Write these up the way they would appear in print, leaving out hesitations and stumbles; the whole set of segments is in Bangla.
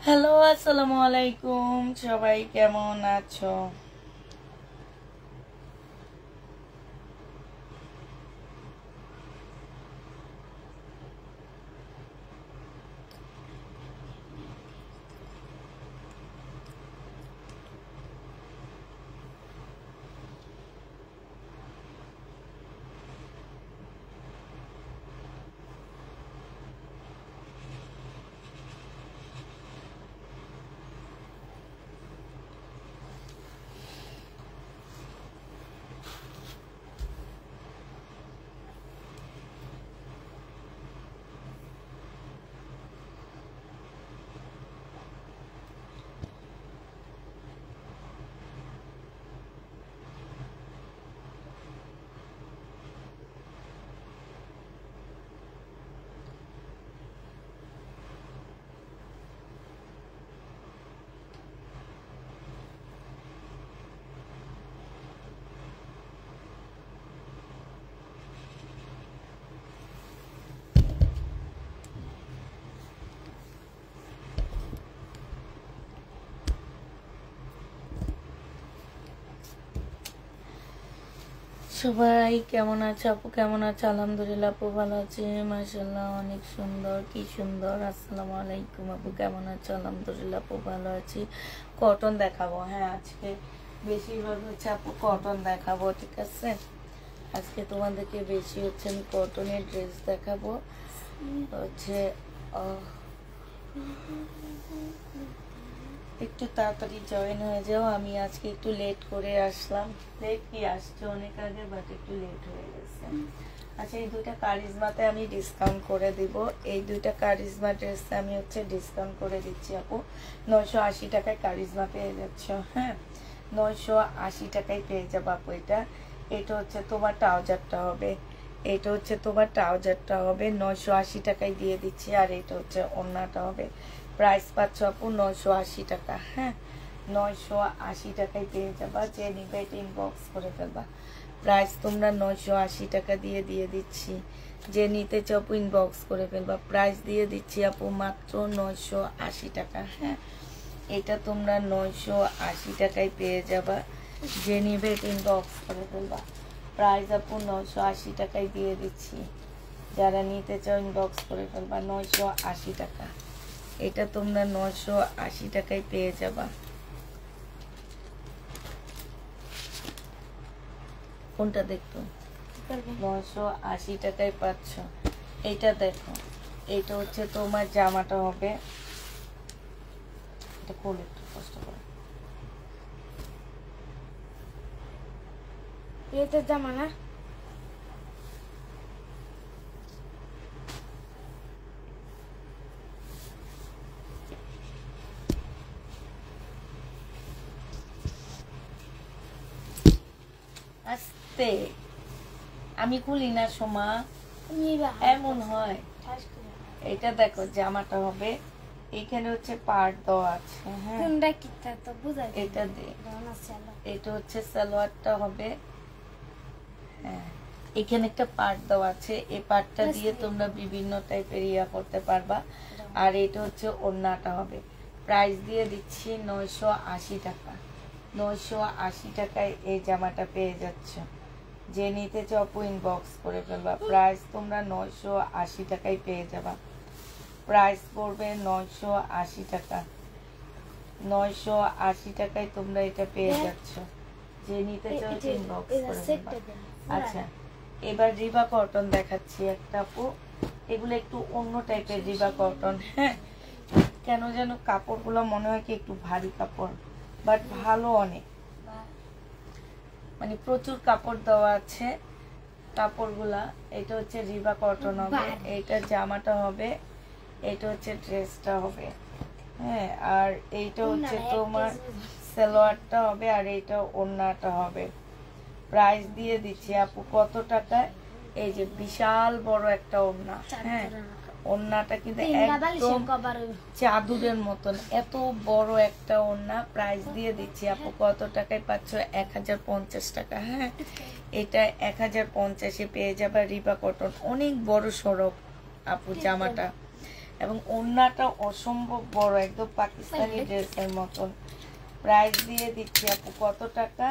হ্যালো, আসসালামু আলাইকুম। সবাই কেমন আছো? সবাই কেমন আছে? আপু কেমন আছে? আলহামদুলিল্লাহ আপু ভালো আছে, মাশাআল্লাহ অনেক সুন্দর, কি সুন্দর। আসসালামু আলাইকুম আপু কেমন আছে? আলহামদুলিল্লাহ আপু ভালো আছি। কটন দেখাবো, হ্যাঁ আজকে বেশিরভাগ হচ্ছে আপু কটন দেখাবো, ঠিক আছে? আজকে তোমাদেরকে বেশি হচ্ছে আমি কটনের ড্রেস দেখাবো। হচ্ছে একটু তাড়াতাড়ি জয়েন হয়ে যাও, আমি আজকে একটু লেট করে আসলাম। লেট কি, আসছে অনেক আগে, বাট একটু লেট হয়ে গেছে। আচ্ছা, এই দুইটা কারিজমাতে আমি ডিসকাউন্ট করে দিব। এই দুইটা কারিজমা ড্রেসে আমি হচ্ছে ডিসকাউন্ট করে দিচ্ছি আপু। 980 টাকায় কারিজমা পেয়ে যাচ্ছ, হ্যাঁ 980 টাকায় পেয়ে যাবো আপু। এটা হচ্ছে তোমার ট্রাউজারটা হবে, এটা হচ্ছে তোমার ট্রাউজারটা হবে 980 টাকায় দিয়ে দিচ্ছি। আর এটা হচ্ছে ওড়নাটা হবে। প্রাইস পাচ্ছ আপু 980 টাকা, হ্যাঁ 980 টাকায় পেয়ে যাবা। যে নিবে এটা ইনবক্স করে ফেলবা। প্রাইস তোমরা 980 টাকা দিয়ে দিচ্ছি। যে নিতে চাও আপু ইনবক্স করে ফেলবা। প্রাইস দিয়ে দিচ্ছি আপু মাত্র 980 টাকা, হ্যাঁ এটা তোমরা 980 টাকায় পেয়ে যাবা। যে নিবে এটা ইনবক্স করে ফেলবা। প্রাইস আপু 980 টাকায় দিয়ে দিচ্ছি। যারা নিতে চাও ইনবক্স করে ফেলবা। 980 টাকা, এটা তোমরা 980 টাকায় পেয়ে যাবা। কোনটা দেখতো? 980 টাকায় পাচ্ছ। এইটা দেখো, এইটা হচ্ছে তোমার জামাটা হবে। এটা খোল একটু কষ্ট করে। এটা জামা না, আস্তে, আমি খুলি না সোমা, এমন হয়। এটা দেখো জামাটা হবে, এখানে হচ্ছে পার্ট দেওয়া আছে, হ্যাঁ এটা দে। এটা হচ্ছে সালোয়ারটা হবে, হ্যাঁ এখানে একটা পার্ট দেওয়া আছে। এই পার্টটা দিয়ে তোমরা বিভিন্ন টাইপের ইয়া করতে পারবা। আর এটা হচ্ছে ওড়নাটা হবে। প্রাইস দিয়ে দিচ্ছি 980 টাকা। 980 টাকায় এই জামাটা পেয়ে যাচ্ছ। যে নিতে চাও আপু ইনবক্স করে ফেলবা। প্রাইস তোমরা 980 টাকায় পেয়ে যাবা। প্রাইস পড়বে 980 টাকা। 980 টাকায় তোমরা এটা পেয়ে যাচ্ছ। যে নিতে চাও ইনবক্স করে ফেলবা। আচ্ছা, এবার রিবা কটন দেখাচ্ছি একটা আপু। এগুলো একটু অন্য টাইপের রিবা কটন, হ্যাঁ কেন যেন কাপড়গুলো মনে হয় কি একটু ভারী কাপড়, বাট ভালো অনেক, মানে প্রচুর কাপড় দেওয়া আছে কাপড়গুলা। এটা হচ্ছে রিবা কটন হবে, এইটা জামাটা হবে, এটা হচ্ছে ড্রেসটা হবে, হ্যাঁ আর এইটা হচ্ছে তোমার সালোয়ারটা হবে, আর এইটা ওড়নাটা হবে। প্রাইস দিয়ে দিচ্ছি আপু কত টাকায়? এই যে বিশাল বড় একটা ওড়না, হ্যাঁ ওড়নাটা কিন্তু একদম চাদরের মতন এত বড় একটা ওড়না। প্রাইস দিয়ে দিচ্ছি আপু কত টাকায় পাচ্ছ? 1050 টাকা। হ্যাঁ, এটা 1050-এ পেয়ে যাবে রিবা কটন। অনেক বড় সড়ক আপু জামাটা, এবং ওড়নাটা অসম্ভব বড়, একদম পাকিস্তানি ড্রেসের মতন। প্রাইস দিয়ে দিচ্ছি আপু কত টাকা?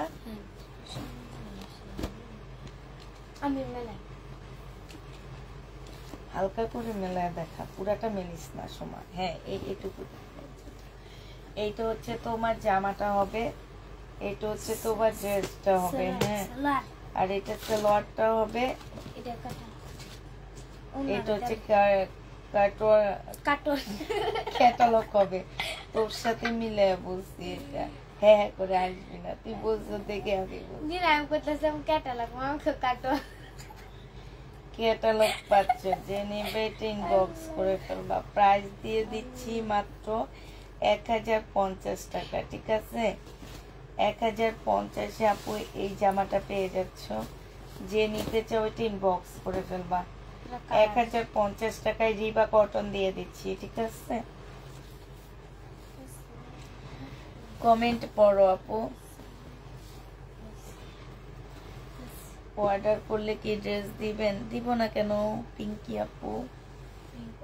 হালকা করে মেলায় দেখা, পুরাটা মেলিস না সময়। হ্যাঁ, এইটুকু। এইটা হচ্ছে তোমার জামাটা হবে, এটা হচ্ছে তোমার ড্রেসটা হবে। হ্যাঁ, আর এটা সালোয়ারটা হবে, এটা হচ্ছে ক্যাটালগ হবে। তোর সাথে মিলে বলছি এটা। হ্যাঁ হ্যাঁ করে আসবি না, তুই বলছো দেখে আমি ক্যাটালগ পাচ্ছ, যে নেবে ইনবক্স করে ফেলবা। প্রাইস দিয়ে দিচ্ছি মাত্র 1050 টাকা। ঠিক আছে, 1050-এ আপু এই জামাটা পেয়ে যাচ্ছ। যে নিতে চাও ওইটা ইনবক্স করে ফেলবা। 1050 টাকায় রিবা কটন দিয়ে দিচ্ছি। ঠিক আছে, কমেন্ট পড়ো আপু। অর্ডার করলে কি ড্রেস দিবেন? দিব না কেন পিঙ্কি আপু,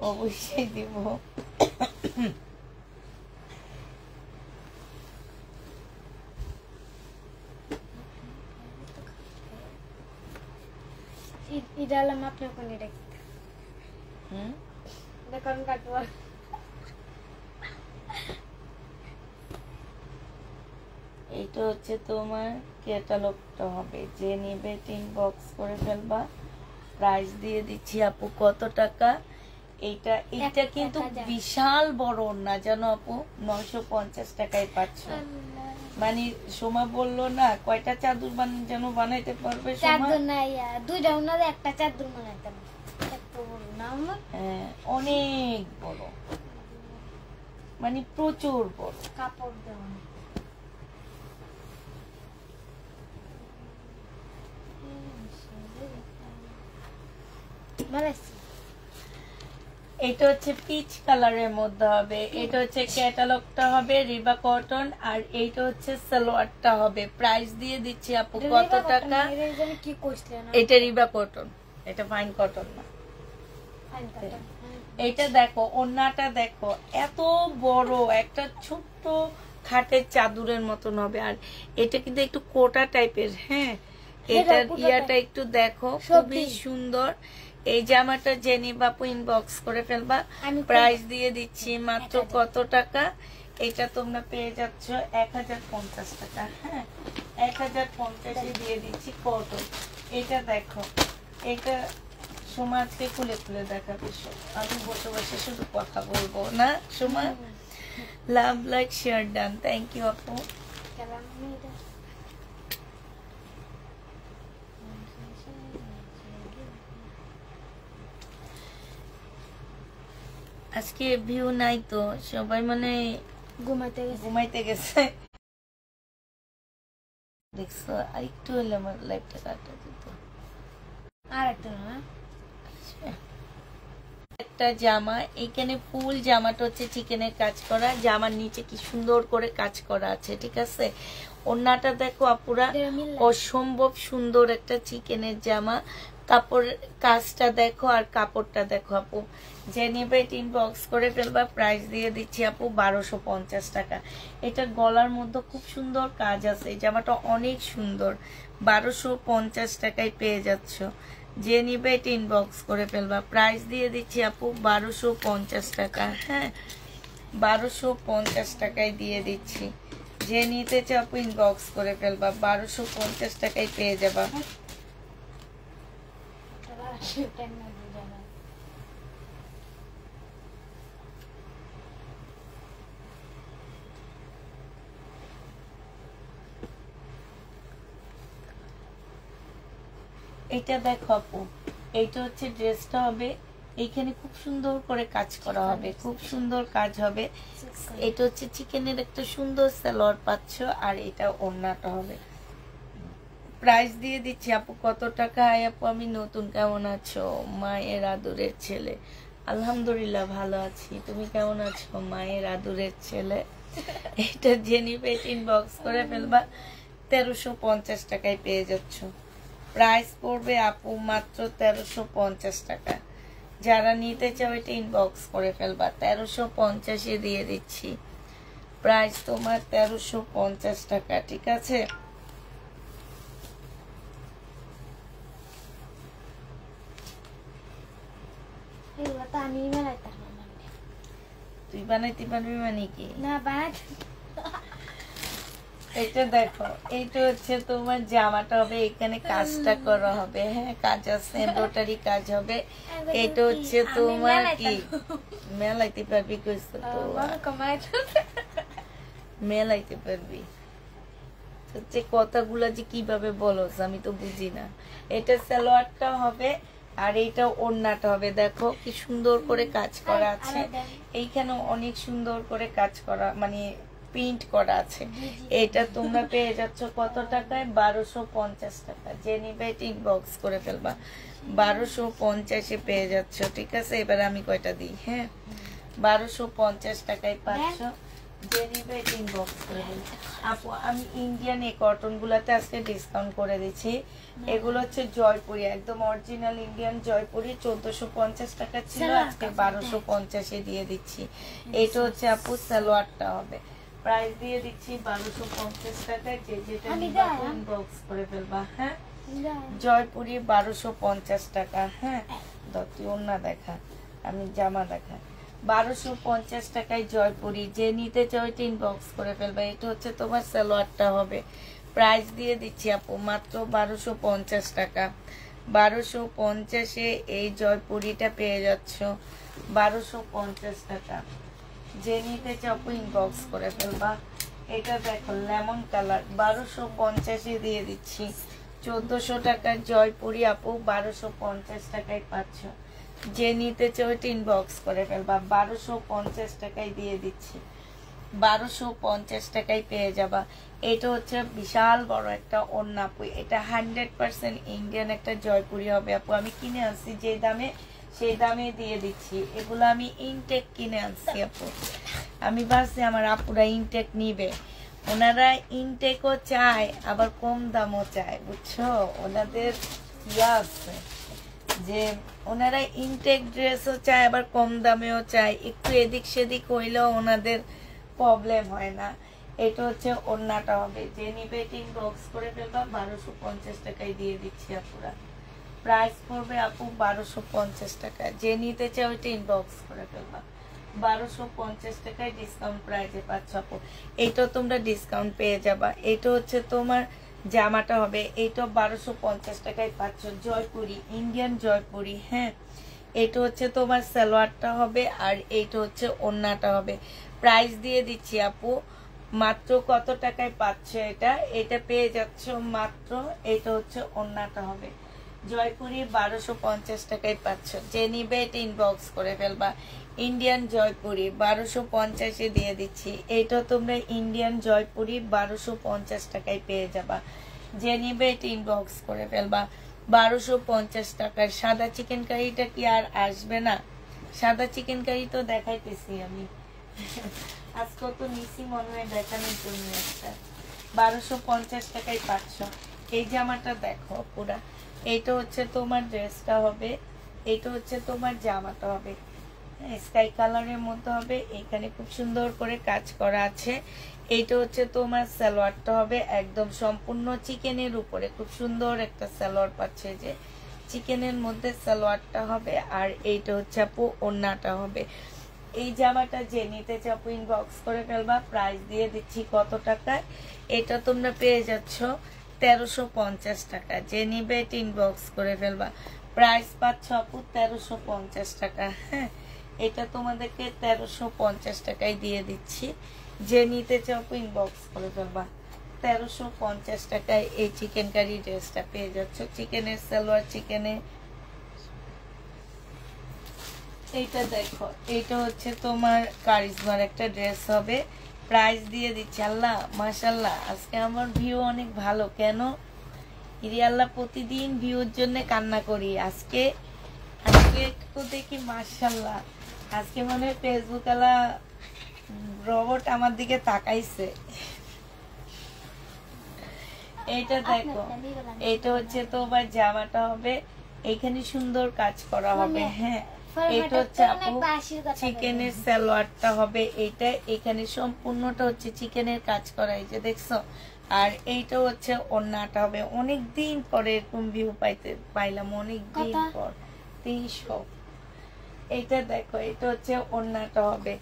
অবশ্যই দিব। এইটা হচ্ছে তোমার ক্যাটালগটা হবে, যে নিবে ইনবক্স করে ফেলবা। প্রাইস দিয়ে দিচ্ছি আপু কত টাকা? এইটা কিন্তু বিশাল বড় না জানো আপু, 950 টাকায় পাচ্ছ। মানে সোমা বললো না কয়টা চাদর যেন বানাইতে পারবে? একটা চাদর বানাইতে অনেক বড়, মানে প্রচুর বড় কাপড় দেওয়া। এটা হচ্ছে পিচ কালারের মধ্যে হবে। এটা হচ্ছে ক্যাটালগটা হবে রিবা কটন, আর এইটা হচ্ছে সালোয়ারটা হবে। প্রাইস দিয়ে দিচ্ছি আপু কত টাকা? এটা রিবা কটন, এটা ফাইন কটন না। এটা দেখো ওড়নাটা দেখো, এত বড় একটা ছোট্ট খাটের চাদরের মতন হবে। আর এটা কিন্তু একটু কোটা টাইপের। হ্যাঁ, এটার ইয়াটা একটু দেখো, খুবই সুন্দর। এই জামাটা জেনি বাপু ইনবক্স করে ফেলবা। প্রাইস দিয়ে দিচ্ছি মাত্র কত টাকা? এটা তোমরা পেয়ে যাচ্ছ 1050 টাকা। হ্যাঁ, 1050-এ দিয়ে দিচ্ছি কটন। এটা দেখো, এটা সোমা আজকে খুলে খুলে দেখাবে। আমি বসে বসে শুধু কথা বলবো না Soma. Love like share done. Thank you আপু। আজকে ভিউ নাই তো, সবাই মানে ঘুমাইতে গেছে। দেখছো, আর একটু হলে আমার লাইফটা কাটা যেত। আর একটা না, একটা জামা, এখানে ফুল জামাটা হচ্ছে চিকেনের কাজ করা। জামার নিচে কি সুন্দর করে কাজ করা আছে। ঠিক আছে, ওড়নাটা দেখো আপুরা, অসম্ভব সুন্দর একটা চিকেনের জামা। কাপড়ের কাজটা দেখো আর কাপড়টা দেখো আপু। যে নেবে ইনবক্স করে ফেলবা। প্রাইস দিয়ে দিচ্ছি আপু 1250 টাকা। এটা গলার মধ্যে খুব সুন্দর কাজ আছে, এই জামাটা অনেক সুন্দর। 1250 টাকায় পেয়ে যাচ্ছ। যে নিবে এটা ইনবক্স করে ফেলবা। প্রাইস দিয়ে দিচ্ছি আপু 1250 টাকা। হ্যাঁ, 1250 টাকায় দিয়ে দিচ্ছি। যে নিতে চাও আপু ইনবক্স করে ফেলবা। 1250 টাকায় পেয়ে যাবা। এটা দেখো আপু, এইটা হচ্ছে ড্রেসটা হবে। এইখানে খুব সুন্দর করে কাজ করা হবে, খুব সুন্দর কাজ হবে। এটা হচ্ছে চিকেনের একটা সুন্দর সালোয়ার পাচ্ছ, আর এটা ওড়নাটা হবে। প্রাইস দিয়ে দিচ্ছি আপু কত টাকা? আপু আমি নতুন, কেমন আছো? মায়ের আদরের ছেলে। আলহামদুলিল্লাহ ভালো আছি, তুমি কেমন আছো মায়ের আদুরের ছেলে? এটা যে নিবে ইনবক্স করে ফেলবা, 1350 টাকায় পেয়ে যাচ্ছ। প্রাইস পড়বে আপু মাত্র 1350 টাকা। যারা নিতে চাও এটা ইনবক্স করে ফেলবা, 1350-এ দিয়ে দিচ্ছি। প্রাইস তোমার 1350 টাকা, ঠিক আছে? এগুলো তো আমি মেলাইতে পারবো না। তুই বানাইতে পারবি মানে কি? না বানাইতে এটা দেখো, এইটা হচ্ছে তোমার জামাটা হবে, এখানে কাজটা করা হবে, হ্যাঁ কাজ আছে, এমব্রয়ডারি কাজ হবে। এটা হচ্ছে তোমার কি মেলাইতে পারবি? কইছো তো মেলাইতে পারবি হচ্ছে, কথাগুলা যে কিভাবে বলো আমি তো বুঝি না। এটা সালোয়ারটা হবে আর এইটা ওড়নাটা হবে। দেখো কি সুন্দর করে কাজ করা আছে, এইখানে অনেক সুন্দর করে কাজ করা, মানে প্রিন্ট করা আছে। এটা তোমরা পেয়ে যাচ্ছ কত টাকায়? 1250 টাকা। যে নিবে ইনবক্স করে ফেলবা, 1250-এ পেয়ে যাচ্ছ, ঠিক আছে? এবার আমি কয়টা দিই, হ্যাঁ 1250 টাকায় পাচ্ছ। যে নিবে ইনবক্স করে ফেলবা। আপু আমি ইন্ডিয়ান এই কটন গুলাতে আজকে ডিসকাউন্ট করে দিচ্ছি। এগুলো হচ্ছে জয়পুরি, একদম অরিজিনাল ইন্ডিয়ান জয়পুরি। 1450 টাকা ছিল, আজকে 1250-এ দিয়ে দিচ্ছি। এটা হচ্ছে আপু সালোয়ারটা হবে, প্রাইস দিয়ে দিচ্ছি 1250 টাকায়। যে যেটা ইনবক্স করে ফেলবা, হ্যাঁ জয়পুরি 1250 টাকা। হ্যাঁ তুই ওড়না দেখা, আমি জামা দেখা। 1250 টাকায় জয়পুরি। যে নিতে চাও এটা ইনবক্স করে ফেলবা। এটা হচ্ছে তোমার সালোয়ারটা হবে, প্রাইস দিয়ে দিচ্ছি আপু মাত্র 1250 টাকা। 1250-এ এই জয়পুরিটা পেয়ে যাচ্ছ 1250 টাকা। যে নিতে চাও ইনবক্স করে ফেলবা। এটা দেখো লেমন কালার, 1250-এ দিয়ে দিচ্ছি। 1400 টাকার জয়পুরি আপু 1250 টাকায় পাচ্ছ। যে নিতে চাও এটা ইনবক্স করে ফেলবা, 1250 টাকায় দিয়ে দিচ্ছি। 1250 টাকায় পেয়ে যাবা। এটা হচ্ছে বিশাল বড় একটা ওড়না আপু, এটা 100% ইন্ডিয়ান একটা জয়পুরি হবে আপু। আমি কিনে আনছি যে দামে, সেই দামে দিয়ে দিচ্ছি। এগুলো আমি ইনটেক কিনে আনছি আপু। আমি ভাবছি আমার আপুরা ইনটেক নিবে, ওনারা ইনটেকও চায় আবার কম দামও চায়, বুঝছো? ওনাদের ইয়া আছে যে ওনারা ইনটেক ড্রেসও চায় আবার কম দামেও চায়, একটু এদিক সেদিক হইলেও ওনাদের প্রবলেম হয় না। এটা হচ্ছে ওড়নাটা হবে। যে নিবে ইনবক্স করে ফেলবা, 1250 টাকায় দিয়ে দিচ্ছি আপুরা। প্রাইস পড়বে আপু 1250 টাকা। যে নিতে চাও ওইটা ইনবক্স করে ফেলবা, 1250 টাকায় ডিসকাউন্ট প্রাইসে পাচ্ছ আপু। এইটাও তোমরা ডিসকাউন্ট পেয়ে যাবা। এটা হচ্ছে তোমার জামাটা হবে, এইটাও 1250 টাকায় পাচ্ছ। জয়পুরি, ইন্ডিয়ান জয়পুরি, হ্যাঁ। এটা হচ্ছে তোমার সালোয়ারটা হবে আর এইটা হচ্ছে ওড়নাটা হবে। প্রাইস দিয়ে দিচ্ছি আপু মাত্র কত টাকায় পাচ্ছ? এটা পেয়ে যাচ্ছ মাত্র, এটা হচ্ছে ওড়নাটা হবে জয়পুরি 1250 টাকায় পাচ্ছ। যে নিবে এটা ইনবক্স করে ফেলবা। ইন্ডিয়ান জয়পুরি 1250-এ দিয়ে দিচ্ছি। এটা তোমরা ইন্ডিয়ান জয়পুরি 1250 টাকায় পেয়ে যাবা। যে নিবে এটা ইনবক্স করে ফেলবা, 1250 টাকার। সাদা চিকেন কারিটা কি আর আসবে না? সাদা চিকেন কারি তো দেখাইতেছি আমি, আজকে তো নিচি মনে হয় দেখানোর জন্য একটা। 1250 টাকায় পাচ্ছ। এই জামাটা দেখো পুরা, এইটা হচ্ছে তোমার ড্রেসটা হবে, এইটা হচ্ছে তোমার জামাটা হবে, স্কাই কালারের মধ্যে হবে। এখানে খুব সুন্দর করে কাজ করা আছে। এইটা হচ্ছে তোমার সালোয়ারটা হবে, একদম সম্পূর্ণ চিকেনের উপরে খুব সুন্দর একটা সালোয়ার পাচ্ছে, যে চিকেনের মধ্যে সালোয়ারটা হবে। আর এইটা হচ্ছে আপু ওড়নাটা হবে। এই জামাটা যে নিতে চাও ইনবক্স করে ফেলবা। প্রাইস দিয়ে দিচ্ছি কত টাকায়? এটা তোমরা পেয়ে যাচ্ছ 1350 টাকা। যে নিবে এটা ইনবক্স করে ফেলবা। প্রাইস পাচ্ছ আপু 1350 টাকা। হ্যাঁ এটা তোমাদেরকে 1350 টাকায় দিয়ে দিচ্ছি। যে নিতে চাও ইনবক্স করে ফেলবা। 1350 টাকায় এই চিকেন কারি ড্রেসটা পেয়ে যাচ্ছ। চিকেনের সালোয়ার, চিকেনের এইটা দেখো, এইটা হচ্ছে তোমার কারিজমার একটা ড্রেস হবে। প্রাইস দিয়ে দিচ্ছি। আল্লাহ মাশাল্লাহ, আজকে আমার ভিউ অনেক ভালো। কেন ইরি আল্লাহ, প্রতিদিন ভিউর জন্য কান্না করি, আজকে ফেসবুকে একটু দেখি মাশাআল্লাহ আজকে মনে হয় ফেসবুক আলা রোবট আমার দিকে তাকাইছে। এইটা দেখো, এটা হচ্ছে তোমার জামাটা হবে, এখানে সুন্দর কাজ করা হবে। হ্যাঁ, এটা হচ্ছে আপু চিকেনের সালোয়ারটা হবে, এটা এখানে সম্পূর্ণটা হচ্ছে চিকেনের কাজ করা, এই যে দেখছো। আর এইটা হচ্ছে ওড়নাটা হবে। অনেক দিন পরে এরকম ভিউ পাইলাম, অনেক দিন পর। 300। এইটা দেখো, এটা হচ্ছে ওড়নাটা হবে।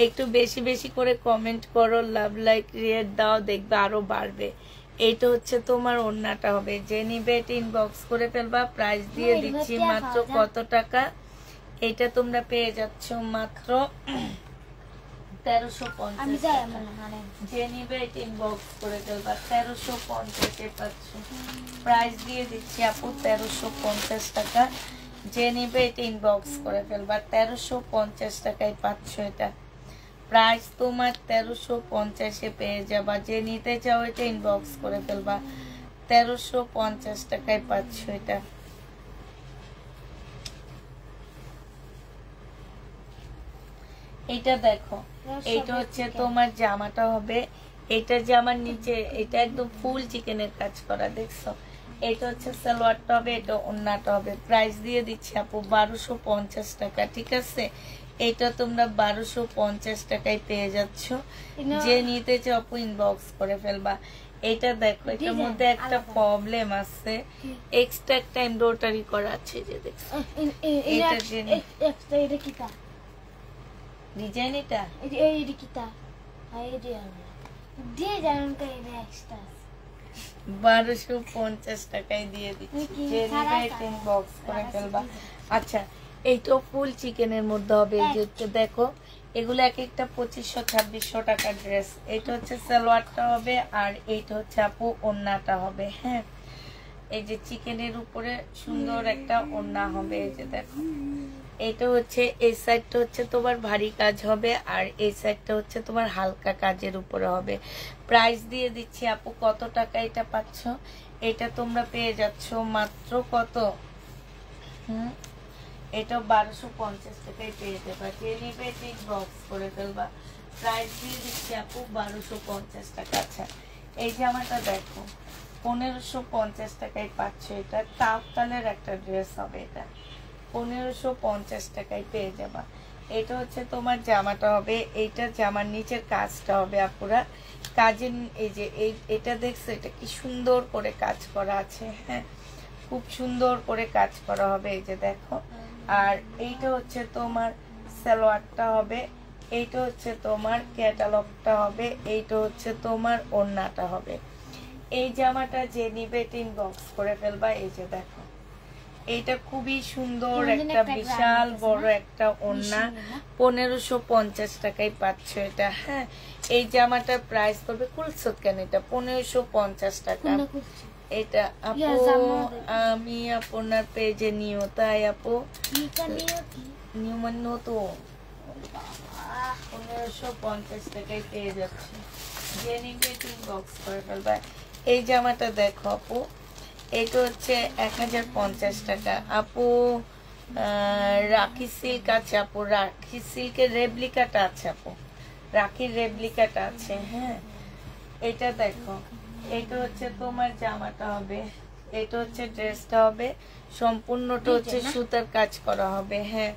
একটু বেশি বেশি করে কমেন্ট করো, লাভ লাইক রিয়েট দাও, দেখবে আরো বাড়বে। এইটা হচ্ছে তোমার ওড়নাটা হবে, যে নিবে ইনবক্স করে ফেলবা। প্রাইস দিয়ে দিচ্ছি মাত্র কত টাকা, এটা তোমরা পেয়ে যাচ্ছ মাত্র 1350। যে নিবে ইনবক্স করে ফেলবা, 1350 পাচ্ছ। প্রাইস দিয়ে দিচ্ছি আপু 1350 টাকা। যে নিবে এটা ইনবক্স করে ফেলবা, 1350 টাকায় পাচ্ছ। এটা প্রাইস তোমার 1350-এ পেয়ে যাবা। যে নিতে চাও এটা ইনবক্স করে ফেলবা, 1350 টাকায় পাচ্ছ। এটা এটা দেখো, এটা হচ্ছে তোমার জামাটা হবে, এটা জামার নিচে এটা একদম ফুল চিকেনের কাজ করা, দেখছো। এটা হচ্ছে সালোয়ারটা হবে, এটা ওড়নাটা হবে। প্রাইস দিয়ে দিচ্ছি আপু 1250 টাকা, ঠিক আছে। এটা তোমরা 1250 টাকায় পেয়ে যাচ্ছ। যে নিতে চাও আপু ইনবক্স করে ফেলবা। এটা দেখো, এটার মধ্যে একটা প্রবলেম আছে, এক্সট্রা একটা এমব্রয়ডারি করা আছে, যে দেখছো। এটা এটা কি তা ডিজাইন, এটা এই কি তা দিয়ে জানেন কা এটা এক্সট্রা 1250 টাকায় দিয়ে দিচ্ছি। যে নিবে ইনবক্স করে ফেলবা। আচ্ছা, এইটাও ফুল চিকেনের মধ্যে হবে, এই যে দেখো, এগুলো এক একটা 2500-2600 টাকার ড্রেস। এটা হচ্ছে সালোয়ারটা হবে, আর এইটা হচ্ছে আপু ওড়নাটা হবে। হ্যাঁ, এই যে চিকেনের উপরে সুন্দর একটা ওড়না হবে, এই যে দেখো। এটা হচ্ছে, এই সাইডটা হচ্ছে তোমার ভারী কাজ হবে, আর এই সাইডটা হচ্ছে তোমার হালকা কাজের উপরে হবে। প্রাইস দিয়ে দিচ্ছি আপু কত টাকা এটা পাচ্ছ, এটা তোমরা পেয়ে যাচ্ছ মাত্র কত, এটা 1250 টাকায় পেয়ে যাবা। যে নিবে বক্স করে ফেলবা। প্রাইস দিয়ে দিচ্ছি আপু 1250 টাকা। আচ্ছা, এই জামাটা দেখো, 1550 টাকায় পাচ্ছ। এটা তাফতালের একটা ড্রেস হবে, এটা 1550 টাকায় পেয়ে যাবা। এটা হচ্ছে তোমার জামাটা হবে, এইটা জামার নিচের কাজটা হবে আপুরা। কাজের এই যে এটা দেখছো, এটা কি সুন্দর করে কাজ করা আছে। হ্যাঁ, খুব সুন্দর করে কাজ করা হবে, এই যে দেখো। আর এইটা হচ্ছে তোমার সালোয়ারটা হবে, এইটা হচ্ছে তোমার ক্যাটালগটা হবে, এইটা হচ্ছে তোমার ওড়নাটা হবে। এই জামাটা যে নিবে ইনবক্স করে ফেলবা। এই যে দেখো, এইটা খুবই সুন্দর একটা বিশাল বড় একটা ওড়না, 1550 টাকায় পাচ্ছ এটা। হ্যাঁ, এই জামাটার প্রাইস পড়বে, খুলছো কেন, এটা 1550 টাকা। এটা আপু আমি আপনার পেজে নিও, তাই আপু নিউ মানে নতুন 1550 টাকায় পেয়ে যাচ্ছে। যে নিবে ইনবক্স করে ফেলবা। এই জামাটা দেখো আপু, এটা হচ্ছে 1050 টাকা। আপু রাখি সিল্ক আছে আপু, রাখি সিল্কের রেপ্লিকাটা আছে আপু, রাখির রেপ্লিকাটা আছে। হ্যাঁ, এটা দেখো, এটা হচ্ছে তোমার জামাটা হবে, এটা হচ্ছে ড্রেসটা হবে, সম্পূর্ণটা হচ্ছে সুতার কাজ করা হবে। হ্যাঁ,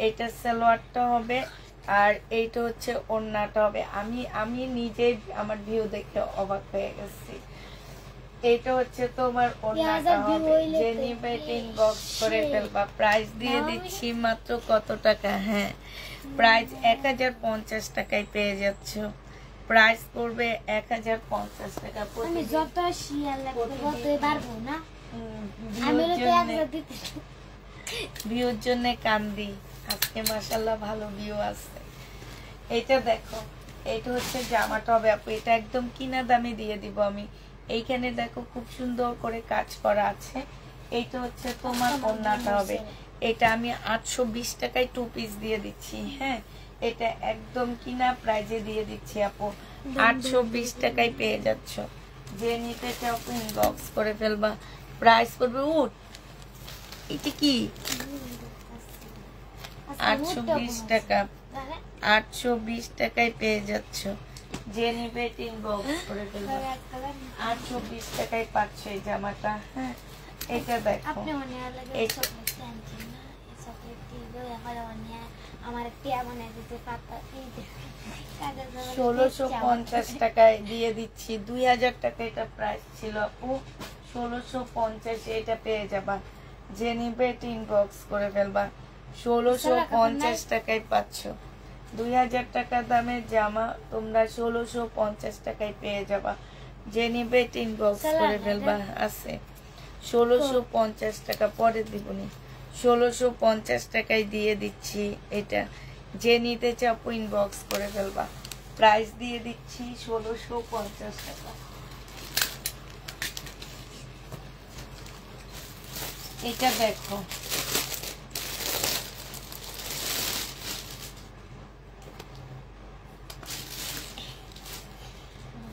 এটা সালোয়ারটা হবে, আর এইটা হচ্ছে ওড়নাটা হবে। আমি নিজে আমার ভিউ দেখে অবাক হয়ে গেছি। এটা হচ্ছে তোমার ওড়নাটা হবে। যে নিবে ইনবক্স করে ফেলবা। প্রাইস দিয়ে দিচ্ছি মাত্র কত টাকা, হ্যাঁ, প্রাইস 1050 টাকায় পেয়ে যাচ্ছ। প্রাইস পড়বে 1050 টাকা। আমি যত শিয়াল লাগবে ততই পারবো না। ভিউর জন্য কান্দি, আজকে মাশাআল্লাহ ভালো ভিউ আছে। এটা দেখো, এটা হচ্ছে জামাটা হবে আপু, এটা একদম কিনা দামে দিয়ে দিব আমি। এইখানে দেখো খুব সুন্দর করে কাজ করা আছে। এইটা হচ্ছে তোমার ওড়নাটা হবে, এটা আমি 820 টাকায় 2 পিস দিয়ে দিচ্ছি। হ্যাঁ, এটা একদম কিনা প্রাইজে দিয়ে দিচ্ছি আপু, 820 টাকায় পেয়ে যাচ্ছ। যে নিতে চাও ইনবক্স করে ফেলবা। প্রাইস করবে উঠ, এটা কি 820 টাকা, 820 টাকায় পেয়ে যাচ্ছ। যে নিবে ইনবক্স করে ফেলবা। 820 টাকায় পাচ্ছ এই জামাটা। হ্যাঁ, এটা দেখো, আপনি মনে লাগে চকলেট আনছেন না, এই চকলেট দিয়ে আমার টিয়া বানিয়ে দিতে পাতা এই যে 1650 টাকায় দিয়ে দিচ্ছি। 2000 টাকা এটা প্রাইস ছিল আপু, 1650 এটা পেয়ে যাবা। যে নিবে ইনবক্স করে ফেলবা। 1650 টাকায় পাচ্ছ। 2000 টাকা দামের জামা তোমরা 1650 টাকায় পেয়ে যাবা। যে নিবে ইনবক্স করে ফেলবা। আছে 1650 টাকা, পরে দিবনি। 1650 টাকায় দিয়ে দিচ্ছি এটা। যে নিতে চাও ইনবক্স করে ফেলবা। প্রাইস দিয়ে দিচ্ছি 1650 টাকা। এটা দেখো,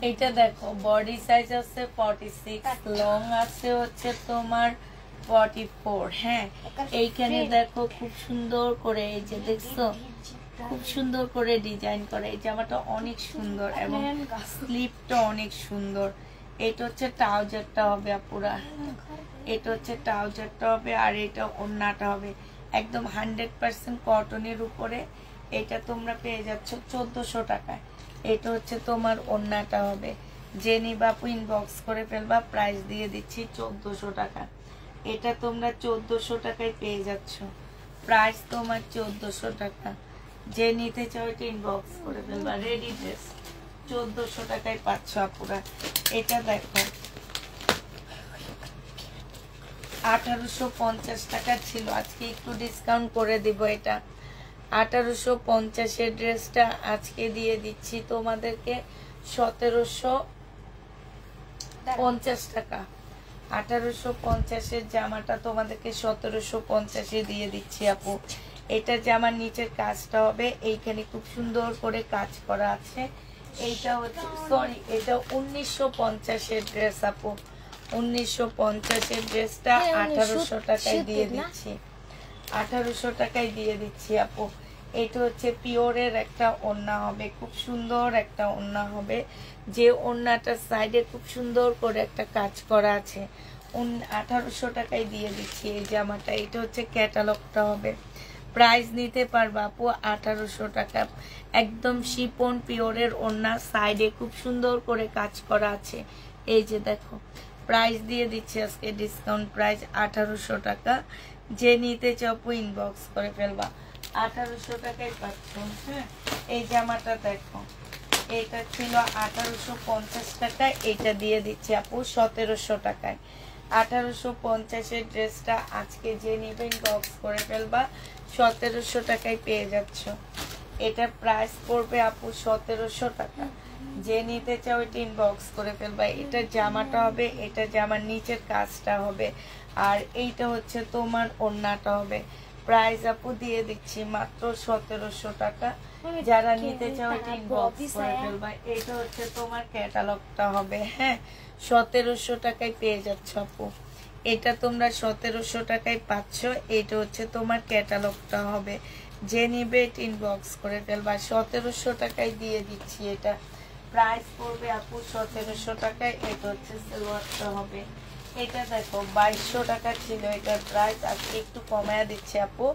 এটা দেখো, বডি সাইজ আছে 46, লং আছে হচ্ছে তোমার 44। হ্যাঁ, এইখানে দেখো খুব সুন্দর করে, এই যে দেখছো, খুব সুন্দর করে ডিজাইন করে। এই জামাটা অনেক সুন্দর এবং স্লিপটা অনেক সুন্দর। এটা হচ্ছে ট্রাউজারটা হবে আপুরা, এটা হচ্ছে ট্রাউজারটা হবে, আর এটা ওড়নাটা হবে একদম 100% কটনের উপরে। এটা তোমরা পেয়ে যাচ্ছ 1400 টাকায়। এটা হচ্ছে তোমার ওড়নাটা হবে। যে নিবা ইনবক্স করে ফেলবা। প্রাইস দিয়ে দিচ্ছি 1400 টাকা। এটা তোমরা 1400 টাকায় পেয়ে যাচ্ছ। প্রাইস তোমার 1400 টাকা। যে নিতে চাও এটা ইনবক্স করে ফেলবা। রেডি ড্রেস 1400 টাকায় পাচ্ছ আপুরা। এটা দেখো, 1850 টাকা ছিল, আজকে একটু ডিসকাউন্ট করে দিব। এটা 1850 এর ড্রেসটা আজকে দিয়ে দিচ্ছি তোমাদেরকে 1750 টাকা। 1850 এর জামাটা তোমাদেরকে 1750 দিয়ে দিচ্ছি আপু। এটা জামার নিচের কাজটা হবে, এইখানে খুব সুন্দর করে কাজ করা আছে। এইটা হচ্ছে সরি, এটা 1950 এর ড্রেস আপু। 1950 এর ড্রেসটা 1800 টাকায় দিয়ে দিচ্ছি। 1800 টাকায় দিয়ে দিচ্ছি আপু। এটা হচ্ছে পিওরের একটা ওড়না হবে, খুব সুন্দর একটা ওড়না হবে। যে ওড়নাটার সাইডে খুব সুন্দর করে একটা কাজ করা আছে। 1800 টাকায় দিয়ে দিচ্ছি এই জামাটা। এটা হচ্ছে ক্যাটালগটা হবে। প্রাইস নিতে পারবা আপু 1800 টাকা। একদম শিপন পিওরের ওড়না, সাইডে খুব সুন্দর করে কাজ করা আছে। এই যে দেখো, প্রাইস দিয়ে দিচ্ছি আজকে ডিসকাউন্ট প্রাইস 1800 টাকা। যে নিতে চাও ইনবক্স করে ফেলবা। 1800 টাকায় পাচ্ছ। হ্যাঁ, এই জামাটা দেখো, এটা ছিল 1850 টাকায়, এটা দিয়ে দিচ্ছি আপু 1700 টাকায়। 1850 এর ড্রেসটা আজকে যে নিবে ইনবক্স করে ফেলবা। 1700 টাকায় পেয়ে যাচ্ছ। এটা প্রাইস পড়বে আপু 1700 টাকা। যে নিতে চাও এটা ইনবক্স করে ফেলবা। এটা জামাটা হবে, এটা জামার নিচের কাজটা হবে, আর এইটা হচ্ছে তোমার ওড়নাটা হবে। প্রাইস আপু দিয়ে দিচ্ছি মাত্র 1700 টাকা। যারা নিতে চাও এটা ইনবক্স করে ফেলবা। এটা হচ্ছে তোমার ক্যাটালগটা হবে। হ্যাঁ, 1700 টাকায় পেয়ে যাচ্ছ আপু। এটা তোমরা 1700 টাকায় পাচ্ছ। এটা হচ্ছে তোমার ক্যাটালগটা হবে। যে নিবে এটা ইনবক্স করে ফেলবা। 1700 টাকায় দিয়ে দিচ্ছি এটা। প্রাইস পড়বে আপু 1700 টাকায়। এটা হচ্ছে সালোয়ারটা হবে। এটা দেখো 2200 টাকা ছিল এটার প্রাইস, আজকে একটু কমায়া দিচ্ছি আপু।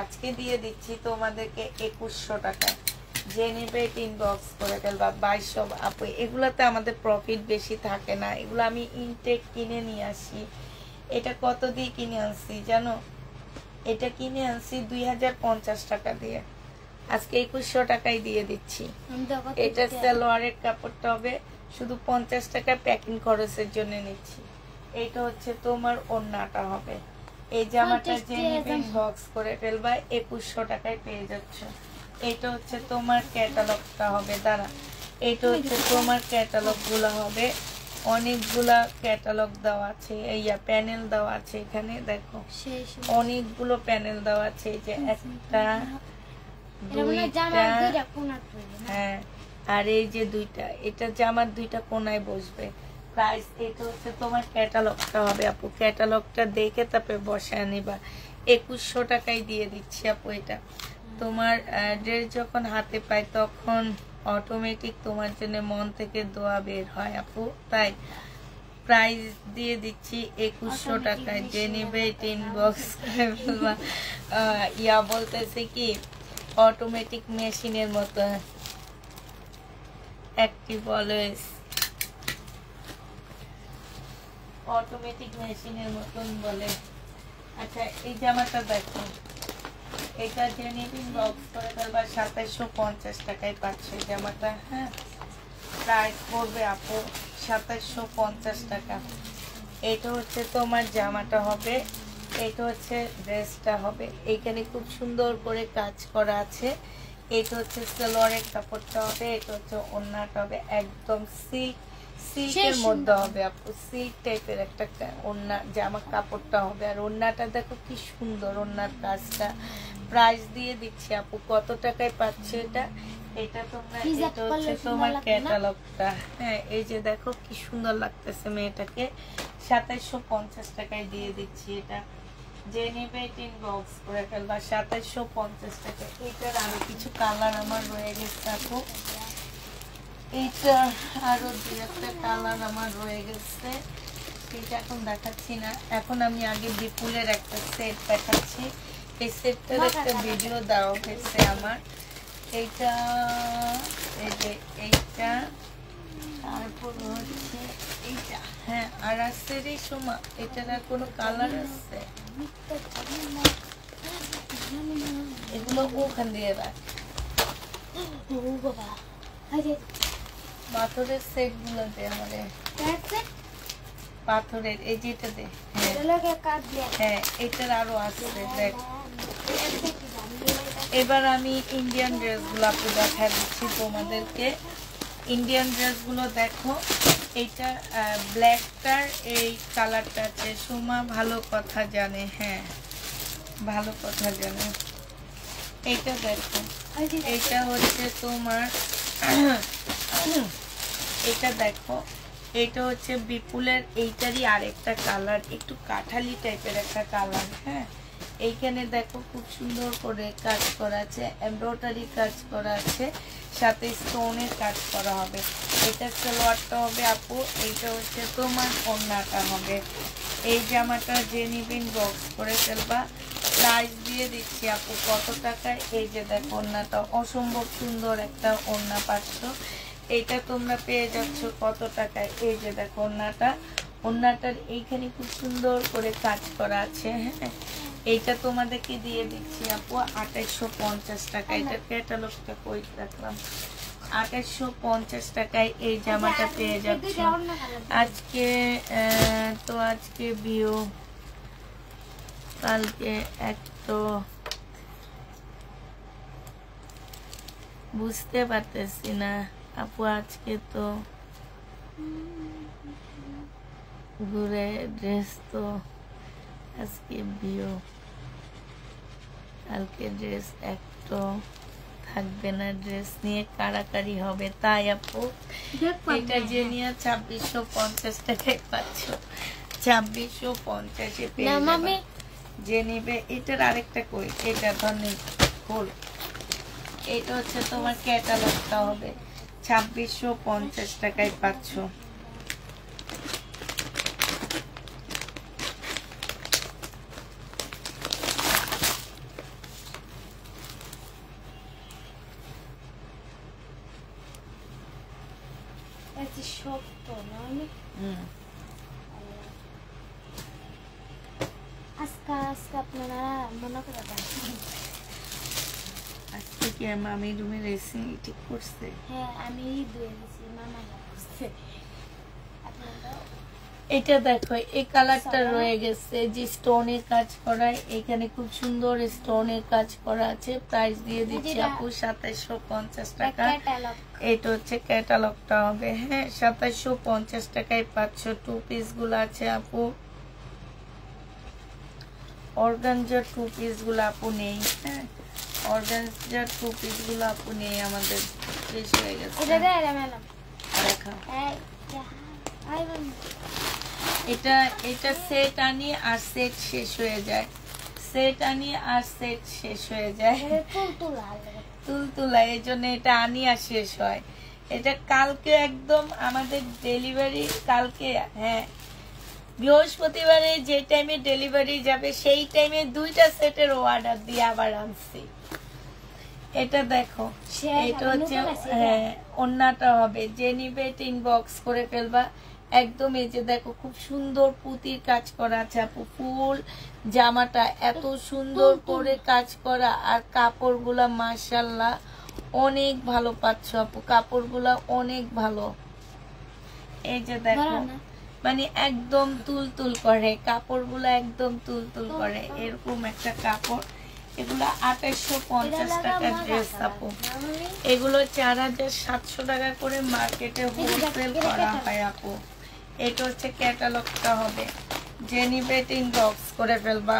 আজকে দিয়ে দিচ্ছি তোমাদেরকে 2100 টাকা। যে নিবে এটা ইনবক্স করে ফেলবা। 2200 আপু। এগুলাতে আমাদের প্রফিট বেশি থাকে না, এগুলো আমি ইনটেক কিনে নিয়ে আসি। এটা কত দিয়ে কিনে আনছি জানো? এটা কিনে আনছি 2050 টাকা দিয়ে, আজকে 2100 টাকায় দিয়ে দিচ্ছি। এটা সালোয়ারের কাপড়টা হবে, শুধু 50 টাকা প্যাকিং খরচের জন্য নিচ্ছি। এটা হচ্ছে তোমার ওড়নাটা হবে। এই জামাটা যে নিবে ইনবক্স করে ফেলবা। 2100 টাকায় পেয়ে যাচ্ছ। এটা হচ্ছে তোমার ক্যাটালগটা হবে। দাঁড়া, এটা হচ্ছে তোমার ক্যাটালগ গুলা হবে। অনেকগুলা ক্যাটালগ দেওয়া আছে, এইয়া প্যানেল দেওয়া আছে এখানে দেখো, অনেকগুলো প্যানেল দেওয়া আছে। এই যে একটা, দুইটা, হ্যাঁ, আর এই যে দুইটা, এটা জামার দুইটা কোনায় বসবে। প্রাইস এটা হচ্ছে তোমার ক্যাটালগটা হবে আপু, ক্যাটালগটা দেখে তারপরে বসায় নিবা। 2100 টাকায় দিয়ে দিচ্ছি আপু। এটা তোমার ড্রেস যখন হাতে পাই তখন অটোমেটিক তোমার জন্য মন থেকে দোয়া বের হয় আপু, তাই প্রাইস দিয়ে দিচ্ছি 2100 টাকায়। যে নিবে ইনবক্স করে ফেলবা। ইয়া বলতেছে কি অটোমেটিক মেশিনের মতো অ্যাক্টিভ অলওয়েজ, অটোমেটিক মেশিনের মতন বলে। আচ্ছা এই জামাটা দেখো, এটা জেনিভিন বক্স করে ফেলবা 2750 টাকায় পাচ্ছে এই জামাটা। হ্যাঁ প্রাইস পড়বে আপু 2750 টাকা। এটা হচ্ছে তোমার জামাটা হবে, এটা হচ্ছে ড্রেসটা হবে। এইখানে খুব সুন্দর করে কাজ করা আছে। এটা হচ্ছে সালোয়ারের কাপড়টা হবে, এটা হচ্ছে ওড়নাটা হবে একদম সিল্কের মধ্যে হবে আপু, সিল্ক টাইপের একটা ওড়না জামা কাপড়টা হবে। আর ওড়নাটা দেখো কি সুন্দর, ওড়নার কাজটা। প্রাইস দিয়ে দিচ্ছি আপু, কত টাকায় পাচ্ছে এটা? এটা তোমরা, এটা হচ্ছে তোমার ক্যাটালগটা। হ্যাঁ এই যে দেখো কি সুন্দর লাগতেছে মেয়েটাকে, 2750 টাকায় দিয়ে দিচ্ছি এটা। যে নেবে ইনবক্স করে ফেলবা 2750 টাকা। এটার আরো কিছু কালার আমার রয়ে গেছে আপু, এইটা আরো 2-একটা কালার আমার রয়ে গেছে, সেটা এখন দেখাচ্ছি না। এখন আমি আগে বিপুলের একটা সেট দেখাচ্ছি। এই সেটটার একটা ভিডিও দেওয়া হয়েছে আমার। এইটা এই যে এইটা, তারপর হচ্ছে এইটা। হ্যাঁ আর আছে রে সোমা, এটার আর কোনো কালার আছে? এগুলো ওখান দিয়ে রাখ। পাথরের সেট গুলো দে আমাদের, পাথরের এই যেটা দে। হ্যাঁ এটার আরো আছে দেখ। এবার আমি ইন্ডিয়ান ড্রেস গুলো আপু দেখা দিচ্ছি তোমাদেরকে। ইন্ডিয়ান ড্রেস গুলো দেখো, এইটা ব্ল্যাকটার এই কালারটা আছে। সুমা ভালো কথা জানে, হ্যাঁ ভালো কথা জানে। এইটা দেখো, এইটা হচ্ছে তোমার এটা দেখো, এটা হচ্ছে বিপুলের এইটারই আরেকটা কালার, একটু কাঠালি টাইপের একটা কালার। হ্যাঁ এইখানে দেখো খুব সুন্দর করে কাজ করা আছে, এমব্রয়ডারি কাজ করা আছে, সাথে স্টোনের কাজ করা হবে। এটা সালোয়ারটা হবে আপু, এইটা হচ্ছে তোমার ওড়নাটা হবে। এই জামাটা যে নিবেন বক্স করে ফেলবা। প্রাইস দিয়ে দিচ্ছি আপু কত টাকায়? এই যে দেখো ওড়নাটা অসম্ভব সুন্দর একটা ওড়না পাচ্ছ। এইটা তোমরা পেয়ে যাচ্ছ কত টাকায়? এই যে দেখো ওড়নাটা, ওড়নাটার এইখানে খুব সুন্দর করে কাজ করা আছে। হ্যাঁ এইটা তোমাদেরকে দিয়ে দিচ্ছি আপু 2850 টাকা। এটা ক্যাটালগটা কই রাখলাম, 2850 টাকায় এই জামাটা পেয়ে যাচ্ছ। আজকে তো আজকে বিও, কালকে এক, তো বুঝতে পারতেছি না আপু। আজকে তো ঘুরে ড্রেস, তো আজকে বিও, কালকে ড্রেস একটা থাকবে না, ড্রেস নিয়ে কারাকারি হবে। তাই আপু এটা যে নিয়ে 2650 টাকায় পাচ্ছ, 2650-এ পেয়ে যাবে। যে নিবে এটার আরেকটা কই, এটা ধরনে খোল। এটা হচ্ছে তোমার ক্যাটালগটা হবে, 2650 টাকায় পাচ্ছ। আজকে কি মামি রুমে রেসি ঠিক করছে? হ্যাঁ আমি ধুয়ে দিছি, মামা করছে। এটা দেখো এই কালারটা রয়ে গেছে, যে স্টোনের কাজ করা, এখানে খুব সুন্দর স্টোনের কাজ করা আছে। প্রাইস দিয়ে দিচ্ছি আপু 2750 টাকা। এটা হচ্ছে ক্যাটালগটা হবে। হ্যাঁ 2750 টাকায় পাচ্ছ। টু পিস গুলো আছে আপু, অর্গানজার টু পিস গুলো আপু নেই। হ্যাঁ অর্গানজার টু পিস গুলো আপু নেই, আমাদের শেষ হয়ে গেছে। এটা এটা সেট আনি আর সেট শেষ হয়ে যায়, সেট আনি আর সেট শেষ হয়ে যায়, তুলতুলা। এই জন্য এটা আনি আর শেষ হয়। এটা কালকে একদম আমাদের ডেলিভারি কালকে, হ্যাঁ বৃহস্পতিবারে যে টাইমে ডেলিভারি যাবে সেই টাইমে 2টা সেটের অর্ডার দিয়ে আবার আনছি। এটা দেখো, এটা হচ্ছে হ্যাঁ ওন্নাটা হবে, যে নিবে ইনবক্স করে ফেলবা একদম। এই যে দেখো খুব সুন্দর পুঁতির কাজ করা আছে আপু, ফুল জামাটা এত সুন্দর করে কাজ করা, আর কাপড়গুলা মাশাআল্লাহ অনেক ভালো পাচ্ছ আপু, কাপড়গুলা অনেক ভালো। এই যে দেখো মানে একদম তুলতুল করে, কাপড়গুলো একদম তুলতুল করে, এরকম একটা কাপড়। এগুলো 2850 টাকার ড্রেস আপু, এগুলো 4700 টাকা করে মার্কেটে হোলসেল করা হয় আপু। এটা হচ্ছে ক্যাটালগটা হবে, যে নিবে ইনবক্স করে ফেলবা।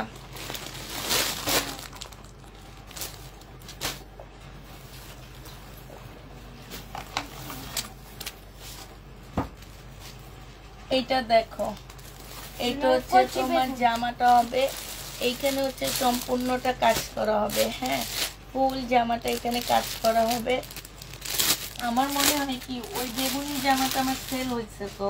এইটা দেখো, এইটা হচ্ছে তোমার জামাটা হবে, এইখানে হচ্ছে সম্পূর্ণটা কাজ করা হবে, হ্যাঁ ফুল জামাটা এখানে কাজ করা হবে। আমার মনে হয় কি ওই বেগুনি জামাটা আমার সেল হয়েছে, তো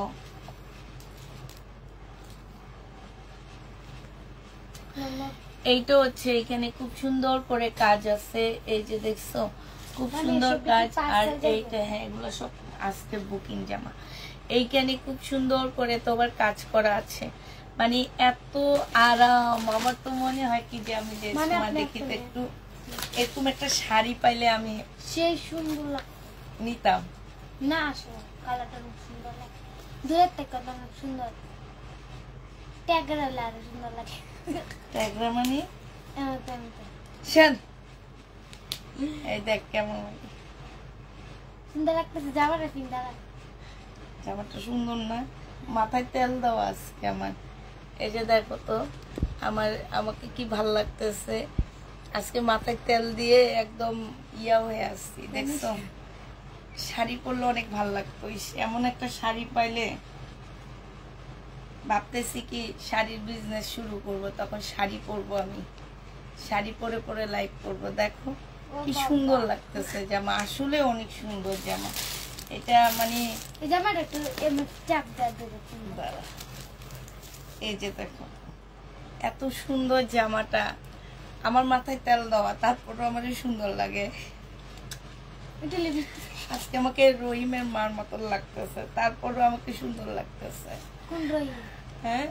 এইটা হচ্ছে এখানে খুব সুন্দর করে কাজ আছে, এই যে দেখছো খুব সুন্দর কাজ। আর এইটা হ্যাঁ এগুলো সব আজকে বুকিং জামা, এইখানে খুব সুন্দর করে তোমার কাজ করা আছে, মানে এত আরাম। আমার তো মনে হয় কি যে আমি যে দেখিতে একটু এরকম একটা শাড়ি পাইলে আমি সেই সুন্দর নিতাম না, আসলে কালারটা খুব সুন্দর লাগে, দূরের থেকে অনেক সুন্দর, ট্যাগরা লাগে সুন্দর লাগে। ট্যাগরা মানে শোন, এই দেখ কেমন সুন্দর লাগতেছে জামাটা, চিন্তা লাগে জামাটা সুন্দর না, মাথায় তেল দেওয়া আজকে আমার। এই যে দেখো তো আমাকে কি ভাল লাগতেছে আজকে, মাথায় তেল দিয়ে একদম ইয়া হয়ে আসছি, দেখছো। শাড়ি পরলে অনেক ভাল লাগতো, এমন একটা শাড়ি পাইলে ভাবতেছি কি শাড়ির বিজনেস শুরু করব, তখন শাড়ি পরবো, আমি শাড়ি পরে পরে লাইভ করবো। দেখো কি সুন্দর লাগতেছে জামা, আসলে অনেক সুন্দর জামা। এটা মানে জামাটা একটু চাপ দাঁড়া, এই যে দেখো এত সুন্দর জামাটা, আমার মাথায় তেল দেওয়া, তারপরও আমার সুন্দর লাগে। আজকে আমাকে রহিমের মার মতন লাগতেছে, তারপরও আমাকে সুন্দর লাগতেছে। হ্যাঁ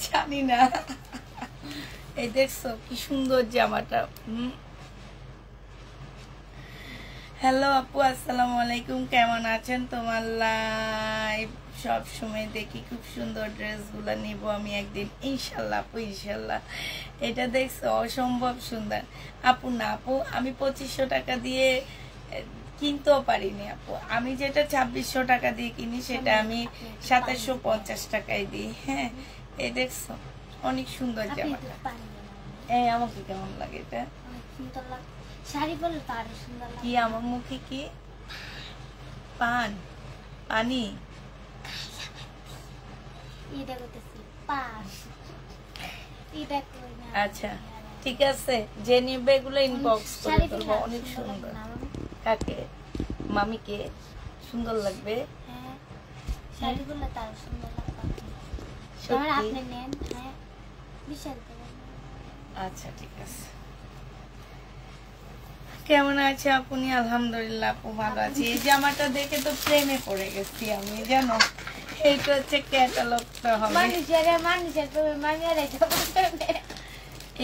জানি না, এই দেখছো কি সুন্দর জামাটা। হ্যালো আপু, আসসালামু আলাইকুম, কেমন আছেন? তোমার লাইভ সব সময় দেখি, খুব সুন্দর ড্রেসগুলো নিব আমি একদিন ইনশাল্লাহ আপু, ইনশাল্লাহ। এটা দেখছো অসম্ভব সুন্দর আপু। না আপু, আমি 2500 টাকা দিয়ে কিনতেও পারিনি আপু, আমি যেটা 2600 টাকা দিয়ে কিনি সেটা আমি 2750 টাকায় দিই। হ্যাঁ এই দেখছো অনেক সুন্দর জামাটা। এই আমাকে কেমন লাগে এটা? শাড়ি পরলে তো আরো সুন্দর লাগে। কি আমার মুখে কি পান পানি? এটা করতেছি পাস, এটা কই না। আচ্ছা ঠিক আছে, যে নিবে এগুলো ইনবক্স করে দেবো, অনেক সুন্দর। কাকে? মামিকে সুন্দর লাগবে। হ্যাঁ শাড়ি পরলে তো আরো সুন্দর লাগবে। আমার আপনি নেন, হ্যাঁ বিশাল করে। আচ্ছা ঠিক আছে। কেমন আছে আপনি? আলহামদুলিল্লাহ আপু ভালো আছি। এই জামাটা দেখে তো প্রেমে পড়ে গেছি আমি, জানো। এইটা হচ্ছে ক্যাটালগটা হবে,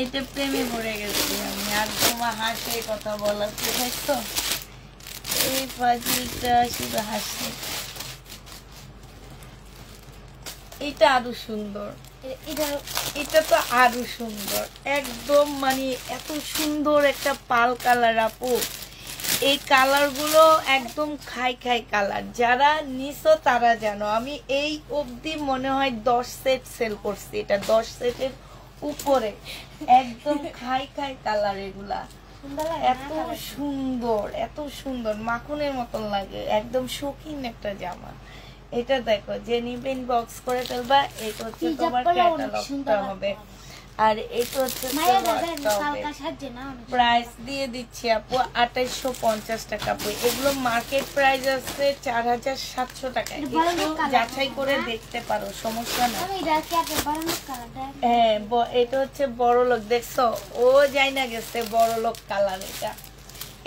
এটা প্রেমে পড়ে গেছি আমি। আর তোমার হাসে কথা বলার দেখছো, এই ফাজিলটা শুধু হাসে। এটা আরো সুন্দর, এটা তো আরো সুন্দর একদম, মানে এত সুন্দর একটা পাল কালার আপু। এই কালার গুলো একদম খাই খাই কালার, যারা নিছো তারা জানো। আমি এই অবধি মনে হয় 10 সেট সেল করছি, এটা 10 সেটের উপরে, একদম খাই খাই কালার। এগুলা এত সুন্দর, এত সুন্দর, মাখনের মতন লাগে, একদম শৌখিন একটা জামা। এটা দেখো যে নিবেন বক্স করে ফেলবা। এটা হচ্ছে হিজাব তোমার পরলে অনেক ক্যাটালগটা সুন্দর হবে। লাগবে। আর এটা হচ্ছে মায়ের সালোয়ারটা হবে। হালকা সাজে না অনেক প্রাইস দিয়ে দিচ্ছি আপু 2850 টাকা। আপু এগুলো মার্কেট প্রাইস আছে 4700 টাকা। এটা বড় একটু লোক কালার যাচাই করে না? দেখতে পারো, সমস্যা না। আমি এটা কি একটা বড় লোক কালারটা হ্যাঁ এটা হচ্ছে বড় লোক, দেখছো ও যাই না গেছে বড় লোক কালার।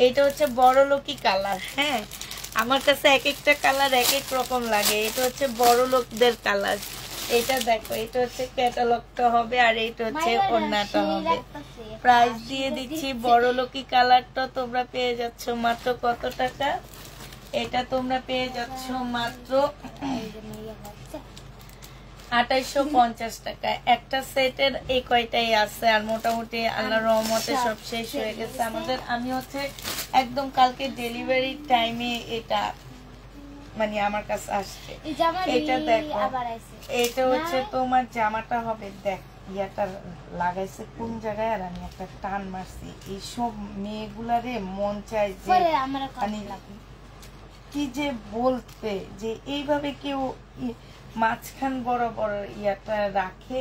এটা হচ্ছে বড় লোকই কালার। হ্যাঁ আমার কাছে এক একটা কালার এক এক রকম লাগে। এটা হচ্ছে বড় লোকদের কালার। এটা দেখো এটা হচ্ছে ক্যাটালগটা হবে আর এটা হচ্ছে ওড়নাটা হবে। প্রাইস দিয়ে দিচ্ছি বড় লোকই কালারটা তোমরা পেয়ে যাচ্ছ মাত্র কত টাকা? এটা তোমরা পেয়ে যাচ্ছ মাত্র 2850 টাকা। একটা সেটের এই কয়টাই আছে আর মোটামুটি আল্লাহর রহমতে সব শেষ হয়ে গেছে আমাদের। আমি হচ্ছে একদম কালকে ডেলিভারি টাইমে এটা মানে আমার কাছে আসছে। এটা দেখো এটা হচ্ছে তোমার জামাটা হবে। দেখ ইয়াটা লাগাইছে কোন জায়গায় আর আমি একটা টান মারছি। এইসব মেয়েগুলারে মন চাই যে মানে কি যে বলতে যে এইভাবে কেউ মাঝখান বরাবর ইয়াটা রাখে।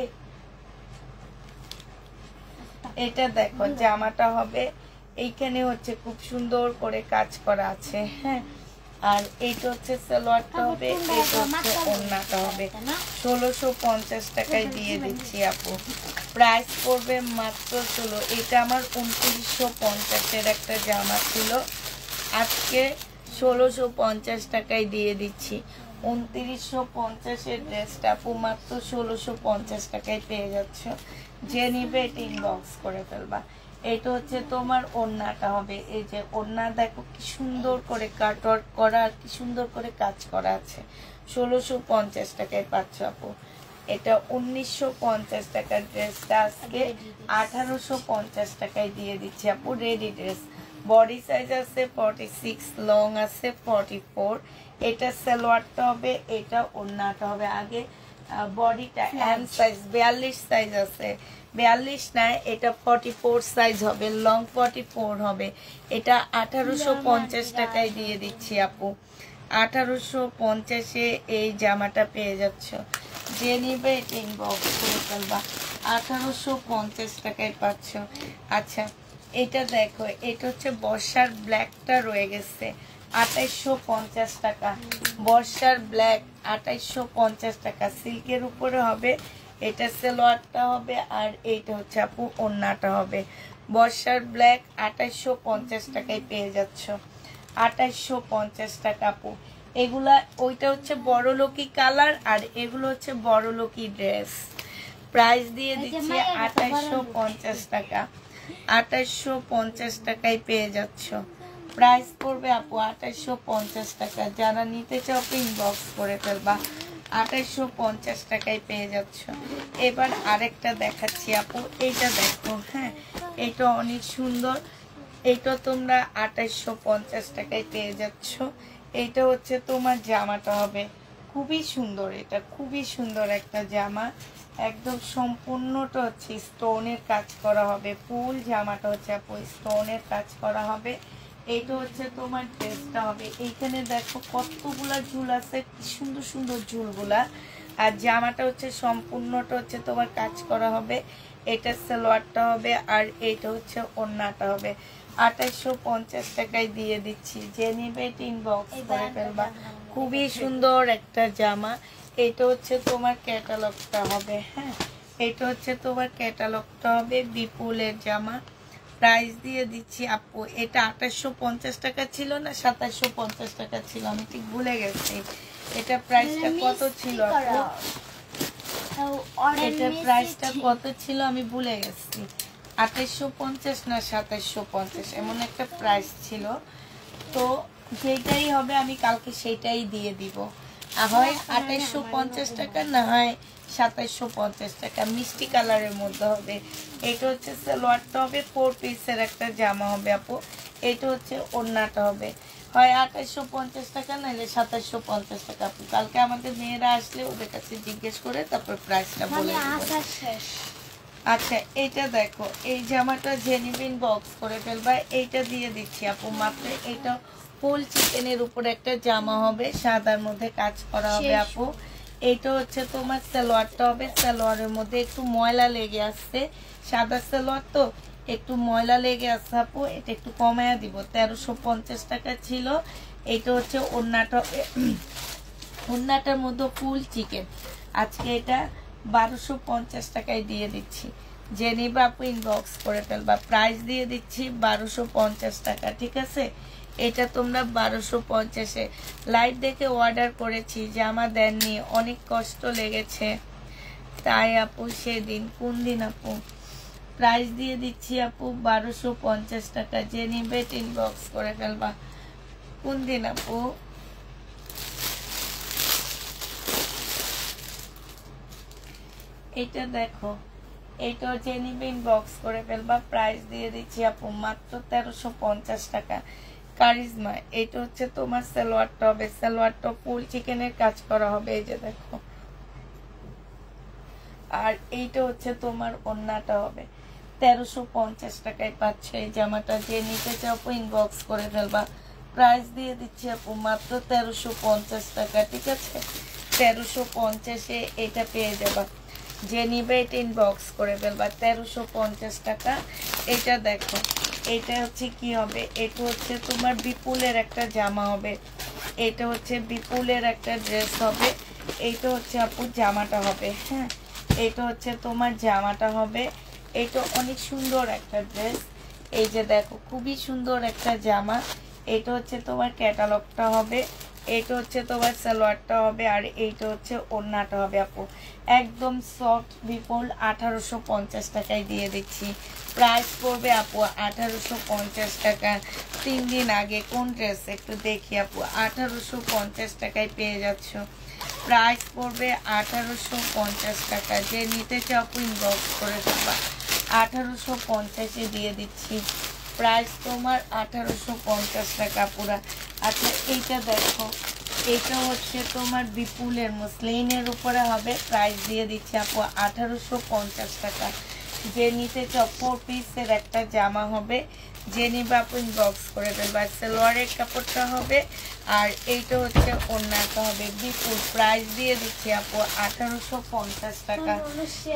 এটা দেখো জামাটা হবে এইখানে হচ্ছে খুব সুন্দর করে কাজ করা আছে। হ্যাঁ আর এইটা হচ্ছে সালোয়ারটা হবে, এটা হচ্ছে ওড়নাটা হবে। 1650 টাকায় দিয়ে দিচ্ছি আপু। প্রাইস পড়বে মাত্র 16। এটা আমার 2950-এর একটা জামা ছিল, আজকে 1650 টাকায় দিয়ে দিচ্ছি। 2950-এর ড্রেসটা আপু মাত্র 1650 টাকায় পেয়ে যাচ্ছ। যে নিবে এটা ইনবক্স করে ফেলবা। এটা হচ্ছে তোমার ওড়নাটা হবে। এই যে ওড়না দেখো কি সুন্দর করে কাটওয়ার্ক করা আর কি সুন্দর করে কাজ করা আছে। 1650 টাকায় পাচ্ছ আপু। এটা 1950 টাকার ড্রেসটা আজকে 1850 টাকায় দিয়ে দিচ্ছি আপু। রেডি ড্রেস, বডি সাইজ আছে 46, লং আছে 44। এটা সালোয়ারটা হবে, এটা ওড়নাটা হবে। আগে বডিটা এম সাইজ 42 সাইজ আছে, 42 না এটা 44 সাইজ হবে, লং 44 হবে। এটা 1850 টাকায় দিয়ে দিচ্ছি আপু। 1850-এ এই জামাটা পেয়ে যাচ্ছ। যে নিবে এটা ইনবক্স করে ফেলবা। 1850 টাকায় পাচ্ছ। আচ্ছা এটা দেখো এটা হচ্ছে বর্ষার ব্ল্যাকটা রয়ে গেছে 2850 টাকা। বর্ষার ব্ল্যাক 2850 টাকা। সিল্কের উপরে হবে। এটা সালোয়ারটা হবে আর এইটা হচ্ছে আপু ওড়নাটা হবে। বর্ষার ব্ল্যাক 2850 টাকায় পেয়ে যাচ্ছ। 2850 টাকা আপু। এগুলা ওইটা হচ্ছে বড় লোকি কালার আর এগুলো হচ্ছে বড় লোকি ড্রেস। প্রাইস দিয়ে দিচ্ছি 2850 টাকা। 2850 টাকায় পেয়ে যাচ্ছ। প্রাইস পড়বে আপু 2850 টাকা। যারা নিতে চাও ইনবক্স করে ফেলবা। 2850 টাকায় পেয়ে যাচ্ছ। এবার আরেকটা দেখাচ্ছি আপু। এইটা দেখো। হ্যাঁ এটা অনেক সুন্দর। এটা তোমরা 2850 টাকায় পেয়ে যাচ্ছ। এটা হচ্ছে তোমার জামাটা হবে, খুবই সুন্দর। এটা খুবই সুন্দর একটা জামা, একদম সম্পূর্ণটা হচ্ছে স্টোনের কাজ করা হবে। ফুল জামাটা হচ্ছে আপু স্টোনের কাজ করা হবে। এইটা হচ্ছে তোমার ড্রেসটা হবে। এইখানে দেখো কতগুলা ঝুল আছে, কি সুন্দর সুন্দর ঝুলগুলা। আর জামাটা হচ্ছে সম্পূর্ণটা হচ্ছে তোমার কাজ করা হবে। এটা সালোয়ারটা হবে আর এইটা হচ্ছে ওড়নাটা হবে। 2850 টাকায় দিয়ে দিচ্ছি। যে নিবে ইনবক্স করে ফেলবা। খুবই সুন্দর একটা জামা। এটা হচ্ছে তোমার ক্যাটালগটা হবে। হ্যাঁ এটা হচ্ছে তোমার ক্যাটালগটা হবে। বিপুলের জামা। প্রাইস দিয়ে দিচ্ছি আপু। এটা 2850 টাকা ছিল না 2750 টাকা ছিল, আমি ঠিক ভুলে গেছি। এটা প্রাইসটা কত ছিল আপু? এটা প্রাইসটা কত ছিল আমি ভুলে গেছি। 2850 না 2750 এমন একটা প্রাইস ছিল। তো যেটাই হবে আমি কালকে সেটাই দিয়ে দিব। হয় 2850 টাকা না হয় 2750 টাকা। মিষ্টি কালারের মধ্যে হবে। এটা হচ্ছে সালোয়ারটা হবে, 4 পিসের একটা জামা হবে আপু। এটা হচ্ছে ওড়নাটা হবে। হয় 2850 টাকা নাহলে 2750 টাকা আপু। কালকে আমাদের মেয়েরা আসলে ওদের কাছে জিজ্ঞেস করে তারপর প্রাইসটা বলে দেব। আচ্ছা এটা দেখো এই জামাটা জেনুইন বক্স করে ফেলবা। এইটা দিয়ে দিচ্ছি আপু মাত্র। এটা ফুল চিকেনের উপর একটা জামা হবে, সাদার মধ্যে কাজ করা হবে শেষ। আপু। এইটা হচ্ছে তোমার সালোয়ারটা হবে, সালোয়ারের মধ্যে একটু ময়লা লেগে আসছে, সাদা সালোয়ার তো একটু ময়লা লেগে আসছে আপু, এটা একটু কমায়া দিব। 1350 টাকা ছিল। এইটা হচ্ছে ওড়নাটা, ওড়নাটার মধ্যে ফুল চিকেন, আজকে এটা 1250 টাকায় দিয়ে দিচ্ছি। যে নিবা আপু ইনবক্স করে ফেলবা, প্রাইস দিয়ে দিচ্ছি 1250 টাকা, ঠিক আছে? এটা তোমরা 1250-এ লাইভ দেখে অর্ডার করেছি, জামা দেননি, অনেক কষ্ট লেগেছে, তাই আপু সেদিন কোন দিন আপু প্রাইস দিয়ে দিচ্ছি আপু 1250 টাকা। যে নিবে ইনবক্স করে ফেলবা। কোন দিন আপু? এটা দেখো, এটা হচ্ছে নিবে ইনবক্স করে ফেলবা, প্রাইস দিয়ে দিচ্ছি আপু মাত্র 1350 টাকা। কারিজমা, এটা হচ্ছে তোমার সালোয়ারটা হবে, সালোয়ারটা ফুল চিকেনের কাজ করা হবে, এই যে দেখো। আর এইটা হচ্ছে তোমার ওড়নাটা হবে, 1350 টাকায় পাচ্ছ এই জামাটা। যে নিতে চাও ইনবক্স করে ফেলবা, প্রাইস দিয়ে দিচ্ছি আপু মাত্র 1350 টাকা, ঠিক আছে? 1350-এ এটা পেয়ে যাবা। যে নিবে এটা ইনবক্স করে ফেলবা, 1350 টাকা। এটা দেখো, এটা হচ্ছে কি হবে, এটা হচ্ছে তোমার বিপুলের একটা জামা হবে, এটা হচ্ছে বিপুলের একটা ড্রেস হবে, এইটা হচ্ছে আপু জামাটা হবে। হ্যাঁ, এটা হচ্ছে তোমার জামাটা হবে, এটা অনেক সুন্দর একটা ড্রেস, এই যে দেখো খুবই সুন্দর একটা জামা। এটা হচ্ছে তোমার ক্যাটালগটা হবে, এটা হচ্ছে তোমার সালোয়ারটা হবে, আর এইটা হচ্ছে ওড়নাটা হবে আপু। একদম সফট বিপুল 1850 টাকায় দিয়ে দিচ্ছি। প্রাইস পড়বে আপু 1850 টাকা। 3 দিন আগে কোন ড্রেস একটু দেখি আপু, 1850 টাকায় পেয়ে যাচ্ছ। প্রাইস পড়বে 1850 টাকা। যে নিতে চাও ইনবক্স করে দেবা, 1850-এ দিয়ে দিচ্ছি। প্রাইস তোমার 1850 টাকা পুরা। আচ্ছা এইটা দেখো, এটা হচ্ছে তোমার বিপুলের মসলিনের উপরে হবে, প্রাইস দিয়ে দিচ্ছি আপু 1850 টাকা। যে নিতে চাও 4 পিসের একটা জামা হবে, যে নিবে আপু ইনবক্স করে দেবা। সালোয়ারের কাপড়টা হবে, আর এইটা হচ্ছে ওড়নাটা হবে বিপুল। প্রাইস দিয়ে দিচ্ছি আপু 1850 টাকা।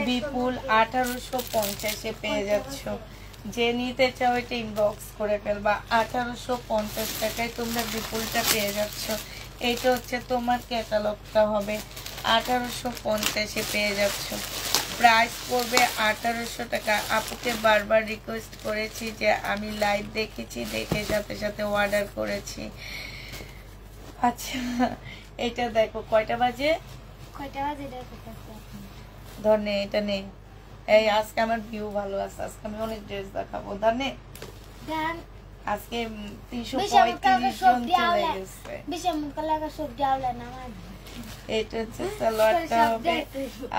বিপুল 1850-এ পেয়ে যাচ্ছ। যে নিতে চাও এটা ইনবক্স করে ফেলবা, 1850 টাকায় তোমরা বিপুলটা পেয়ে যাচ্ছ। এইটা হচ্ছে তোমার ক্যাটালগটা হবে, 1850-এ পেয়ে যাচ্ছ। প্রাইস পড়বে 1800 টাকা। আপুকে বারবার রিকোয়েস্ট করেছি যে আমি লাইভ দেখেছি, দেখে সাথে সাথে অর্ডার করেছি। আচ্ছা এটা দেখো কয়টা বাজে, ধরনে এটা নেই। এই আজকে আমার ভিউ ভালো আছে, আজকে আমি অনেক ড্রেস দেখাবো। ধরনে আজকে 335 জন চলে গেছে। এটা হচ্ছে সালোয়ারটা হবে,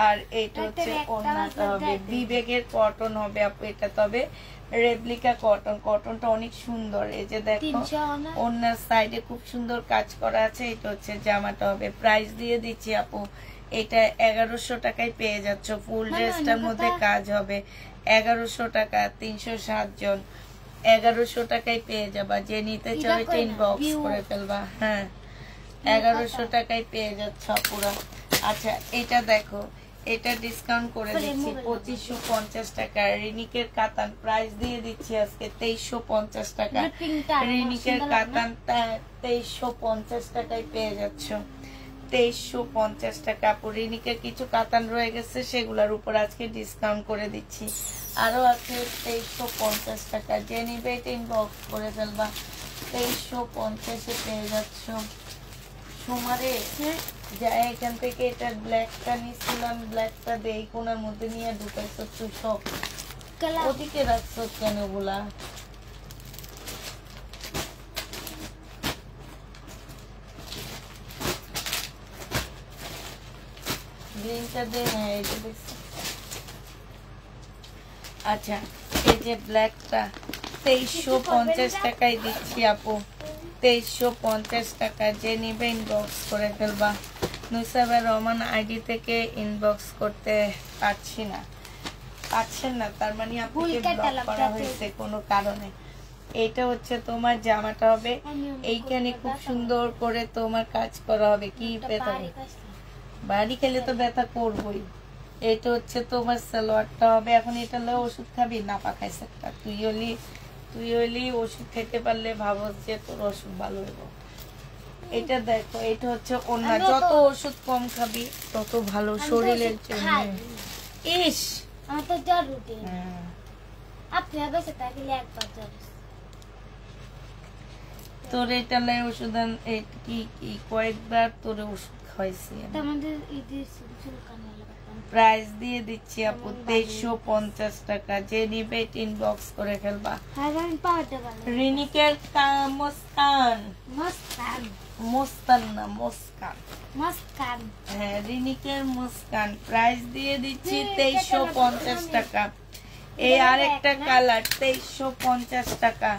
আর এইটা হচ্ছে ওড়নাটা হবে। বিবেকের কটন হবে আপু, এটা তবে রেপ্লিকা কটন, কটনটা অনেক সুন্দর। এই যে দেখো ওড়নার সাইডে খুব সুন্দর কাজ করা আছে। এটা হচ্ছে জামাটা হবে, প্রাইস দিয়ে দিচ্ছি আপু এটা 1100 টাকায় পেয়ে যাচ্ছ। ফুল ড্রেসটার মধ্যে কাজ হবে, 1100 টাকা। 307 জন, 1100 টাকায় পেয়ে যাবা। যে নিতে চাও এটা ইনবক্স করে ফেলবা। হ্যাঁ 1100 টাকায় পেয়ে যাচ্ছ পুরা। আচ্ছা এটা দেখো, এটা ডিসকাউন্ট করে দিচ্ছি 2550 টাকা। রিনিকের কাতান প্রাইস দিয়ে দিচ্ছি আজকে 2350 টাকা। রিনিকের কাতান 2350 টাকায় পেয়ে যাচ্ছ, 2350 টাকা। আপু রিনিকের কিছু কাতান রয়ে গেছে, সেগুলোর উপর আজকে ডিসকাউন্ট করে দিচ্ছি, আরো আছে 2350 টাকা। যে নিবে এটা ইনবক্স করে ফেলবা, 2350-এ পেয়ে যাচ্ছ। সুমারে যা এখান থেকে এটা ব্ল্যাকটা নিচ্ছিলাম, ব্ল্যাকটা দেই কোনার মধ্যে নিয়ে ঢুকাইছো তুই, সব ওদিকে রাখছো কেন ওগুলা? গ্রিনটা দে। হ্যাঁ এই যে দেখছো। আচ্ছা এই যে ব্ল্যাকটা 2350 টাকায় দিচ্ছি আপু, 2350 টাকা। যে নিবে ইনবক্স করে ফেলবা। নুসাইবা রহমান আইডি থেকে ইনবক্স করতে পারছেন না, তার মানে আপনাকে ব্লক করা হয়েছে কোনো কারণে। এটা হচ্ছে তোমার জামাটা হবে, এইখানে খুব সুন্দর করে তোমার কাজ করা হবে। কি ব্যথা, বাড়ি খেলে তো ব্যথা করবই। এটা হচ্ছে তোমার সালোয়ারটা হবে। এখন এটা লো ওষুধ খাবি না পাখাইছে একটা, তুই হলি ওষুধ খেতে পারলে ভাবো যে তোর অসুখ ভালো হইব। এটা দেখো, এটা হচ্ছে অন্য, যত ওষুধ কম খাবি তত ভালো শরীরের জন্য। ইস আমার তো জ্বর উঠে, আপনি বেঁচে থাকলে একবার জ্বর তোর এটা লাই ওষুধ কি কয়েকবার তোর ওষুধ খাইছি। আমাদের ঈদের চুলকানি প্রাইস দিয়ে দিচ্ছি আপু 2350 টাকা। যে নিবে ইনবক্স করে ফেলবা। রিনিকের মুস্কান, হ্যাঁ রিনিকের মুস্কান, প্রাইস দিয়ে দিচ্ছি 2350 টাকা। এই আরেকটা কালার 2350 টাকা।